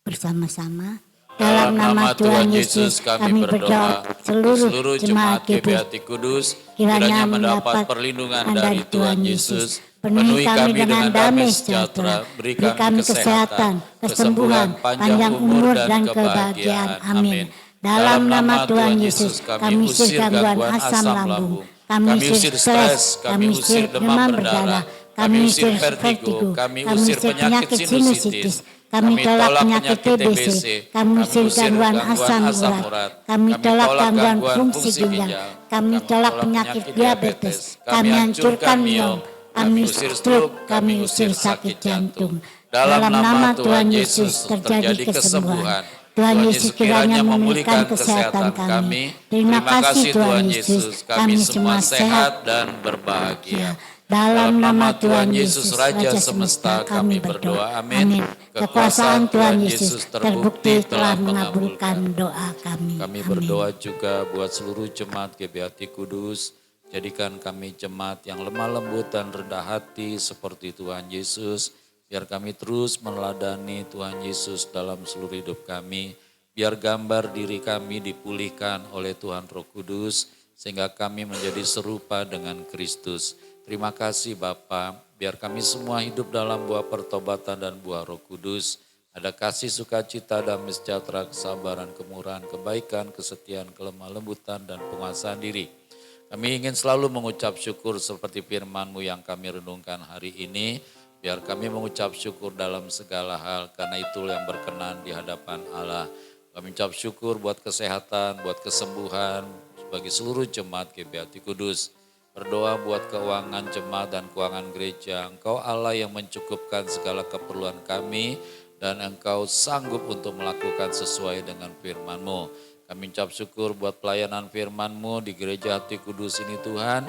Bersama-sama. Dalam nama Tuhan Yesus kami berdoa seluruh jemaat GBHT Kudus kiranya mendapat perlindungan dari Tuhan Yesus. Penuhi kami dengan damai sejahtera, beri kami kesehatan, kesembuhan, panjang umur dan kebahagiaan. Amin. Dalam nama Tuhan Yesus kami usir gangguan asam lambung, kami usir stres, kami usir demam berdarah, kami usir vertigo, kami usir penyakit sinusitis, kami tolak penyakit TBC, kami usir gangguan asam urat, kami tolak gangguan fungsi ginjal, kami tolak penyakit diabetes, kami hancurkan miom, kami usir stroke, kami usir sakit jantung. Dalam nama Tuhan Yesus terjadi kesembuhan. Tuhan Yesus kiranya memulihkan kesehatan kami. Terima kasih Tuhan Yesus, kami semua sehat dan berbahagia. Dalam nama Tuhan Yesus Raja Semesta kami berdoa, amin. Kekuasaan Tuhan Yesus terbukti telah mengabulkan doa kami. Kami berdoa juga buat seluruh jemaat GBHT Kudus. Jadikan kami jemaat yang lemah lembut dan rendah hati seperti Tuhan Yesus. Biar kami terus meneladani Tuhan Yesus dalam seluruh hidup kami. Biar gambar diri kami dipulihkan oleh Tuhan Roh Kudus. Sehingga kami menjadi serupa dengan Kristus. Terima kasih Bapa. Biar kami semua hidup dalam buah pertobatan dan buah Roh Kudus. Ada kasih, sukacita, damai sejahtera, kesabaran, kemurahan, kebaikan, kesetiaan, kelemah lembutan, dan penguasaan diri. Kami ingin selalu mengucap syukur seperti firman-Mu yang kami renungkan hari ini. Biar kami mengucap syukur dalam segala hal, karena itu yang berkenan di hadapan Allah. Kami ucap syukur buat kesehatan, buat kesembuhan, bagi seluruh jemaat GBHT Kudus. Berdoa buat keuangan jemaat dan keuangan gereja. Engkau Allah yang mencukupkan segala keperluan kami, dan Engkau sanggup untuk melakukan sesuai dengan firman-Mu. Kami ucap syukur buat pelayanan firman-Mu di Gereja Hati Kudus ini Tuhan,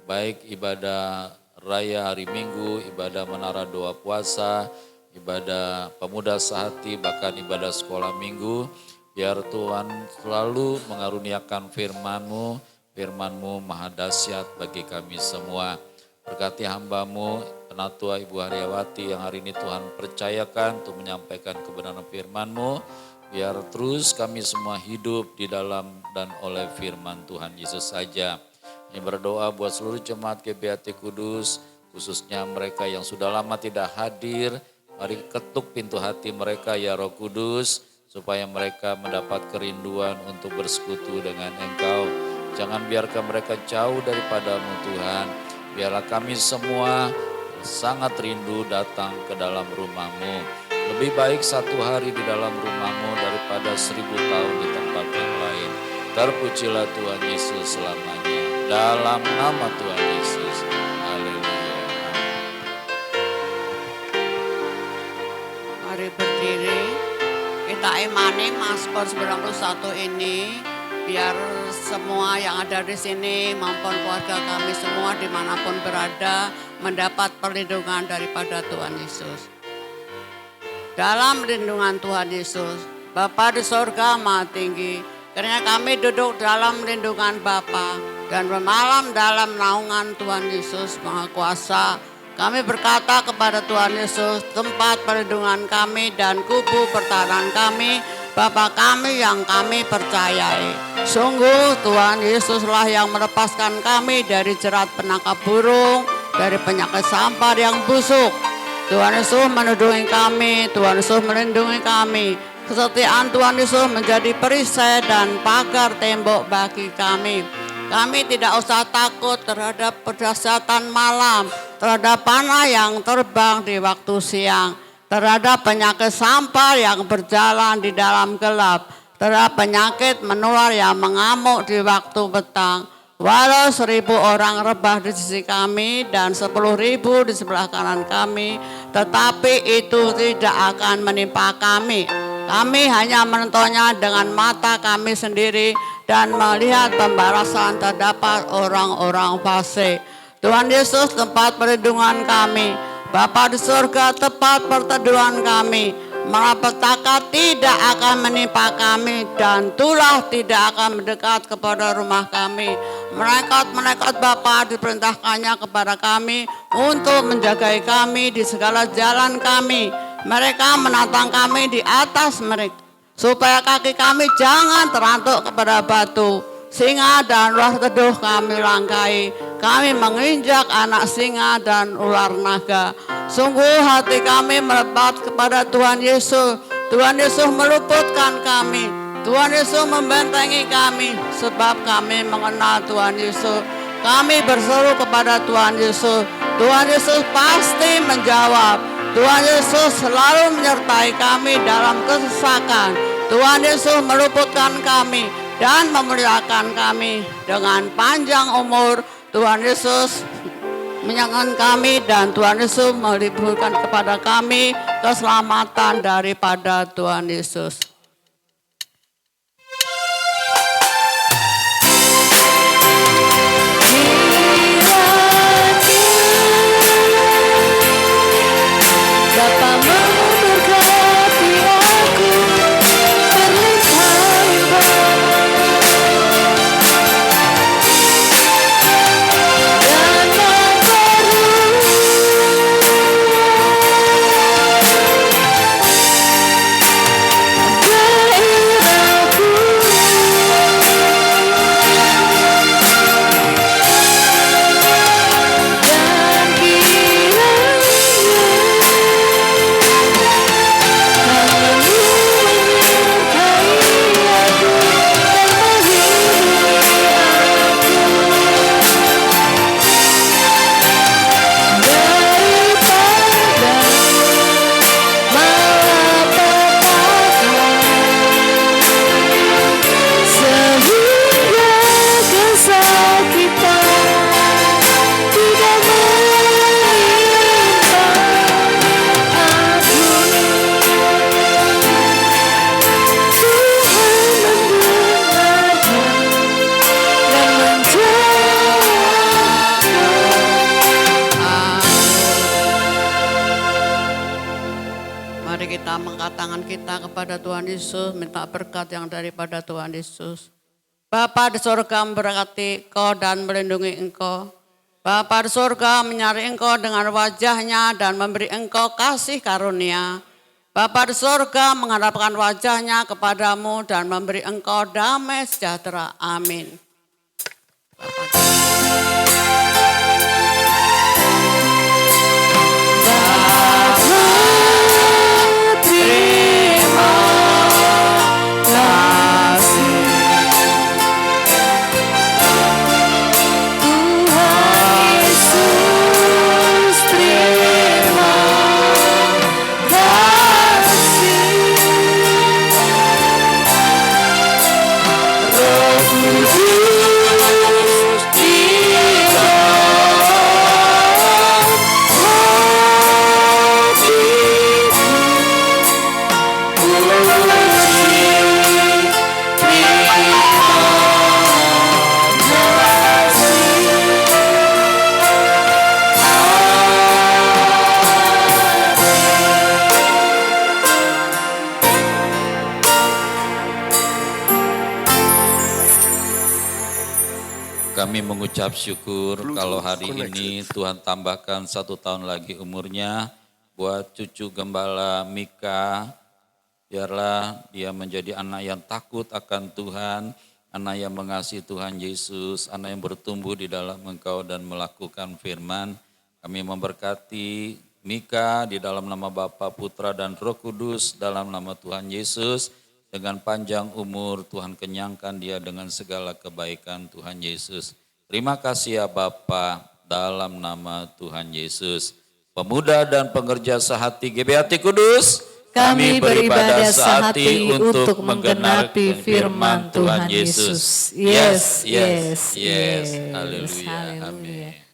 baik ibadah Raya hari Minggu, ibadah menara doa puasa, ibadah pemuda sehati, bahkan ibadah sekolah minggu. Biar Tuhan selalu mengaruniakan firman-Mu, firman-Mu maha dahsyat bagi kami semua. Berkati hamba-Mu, Penatua Ibu Haryawati yang hari ini Tuhan percayakan untuk menyampaikan kebenaran firman-Mu. Biar terus kami semua hidup di dalam dan oleh firman Tuhan Yesus saja. Ini berdoa buat seluruh jemaat GBHT Kudus, khususnya mereka yang sudah lama tidak hadir. Mari ketuk pintu hati mereka ya Roh Kudus, supaya mereka mendapat kerinduan untuk bersekutu dengan Engkau. Jangan biarkan mereka jauh daripada-Mu Tuhan. Biarlah kami semua sangat rindu datang ke dalam rumah-Mu. Lebih baik satu hari di dalam rumah-Mu daripada 1000 tahun di tempat yang lain. Terpujilah Tuhan Yesus selamanya. Dalam nama Tuhan Yesus. Haleluya. Mari berdiri. Kita imani Mazmur 91 ini. Biar semua yang ada di sini maupun keluarga kami semua dimanapun berada mendapat perlindungan daripada Tuhan Yesus. Dalam lindungan Tuhan Yesus, Bapa di sorga maha tinggi, karena kami duduk dalam lindungan Bapa dan bermalam dalam naungan Tuhan Yesus Maha Kuasa. Kami berkata kepada Tuhan Yesus, tempat perlindungan kami dan kubu pertahanan kami, Bapa kami yang kami percayai. Sungguh Tuhan Yesuslah yang melepaskan kami dari jerat penangkap burung, dari penyakit sampar yang busuk. Tuhan Yesus melindungi kami, Tuhan Yesus melindungi kami. Kesetiaan Tuhan Yesus menjadi perisai dan pagar tembok bagi kami. Kami tidak usah takut terhadap pedahsyatan malam, terhadap panah yang terbang di waktu siang, terhadap penyakit sampar yang berjalan di dalam gelap, terhadap penyakit menular yang mengamuk di waktu petang. Walau 1000 orang rebah di sisi kami dan 10.000 di sebelah kanan kami, tetapi itu tidak akan menimpa kami. Kami hanya menontonnya dengan mata kami sendiri dan melihat pembalasan terdapat orang-orang fasik. Tuhan Yesus tempat perlindungan kami. Bapa di surga tempat perteduhan kami. Malapetaka tidak akan menimpa kami dan tulah tidak akan mendekat kepada rumah kami. Malaikat-malaikat Bapa diperintahkannya kepada kami untuk menjagai kami di segala jalan kami. Mereka menantang kami di atas mereka, supaya kaki kami jangan terantuk kepada batu. Singa dan ular teduh kami langkai. Kami menginjak anak singa dan ular naga. Sungguh hati kami melepat kepada Tuhan Yesus. Tuhan Yesus meluputkan kami. Tuhan Yesus membentengi kami, sebab kami mengenal Tuhan Yesus. Kami berseru kepada Tuhan Yesus. Tuhan Yesus pasti menjawab. Tuhan Yesus selalu menyertai kami dalam kesesakan. Tuhan Yesus meluputkan kami dan memuliakan kami dengan panjang umur. Tuhan Yesus menyangkan kami dan Tuhan Yesus meliburkan kepada kami keselamatan daripada Tuhan Yesus. Bapa memberkati aku berlimpah-limpah dan Mari kita mengangkat tangan kita kepada Tuhan Yesus, minta berkat yang daripada Tuhan Yesus. Bapa di surga memberkati Engkau dan melindungi Engkau. Bapa di surga menyari Engkau dengan wajahnya dan memberi Engkau kasih karunia. Bapa di surga mengharapkan wajahnya kepadamu dan memberi Engkau damai sejahtera. Amin. Kami mengucap syukur kalau hari ini Tuhan tambahkan 1 tahun lagi umurnya buat cucu gembala Mika. Biarlah dia menjadi anak yang takut akan Tuhan, anak yang mengasihi Tuhan Yesus, anak yang bertumbuh di dalam Engkau dan melakukan firman. Kami memberkati Mika di dalam nama Bapa, Putra dan Roh Kudus, dalam nama Tuhan Yesus. Dengan panjang umur, Tuhan kenyangkan dia dengan segala kebaikan Tuhan Yesus. Terima kasih ya Bapa, dalam nama Tuhan Yesus. Pemuda dan pengerja sehati GBHT Kudus, kami beribadah sehati untuk menggenapi firman Tuhan Yesus. Yes, yes, yes. Haleluya. Haleluya. Amin.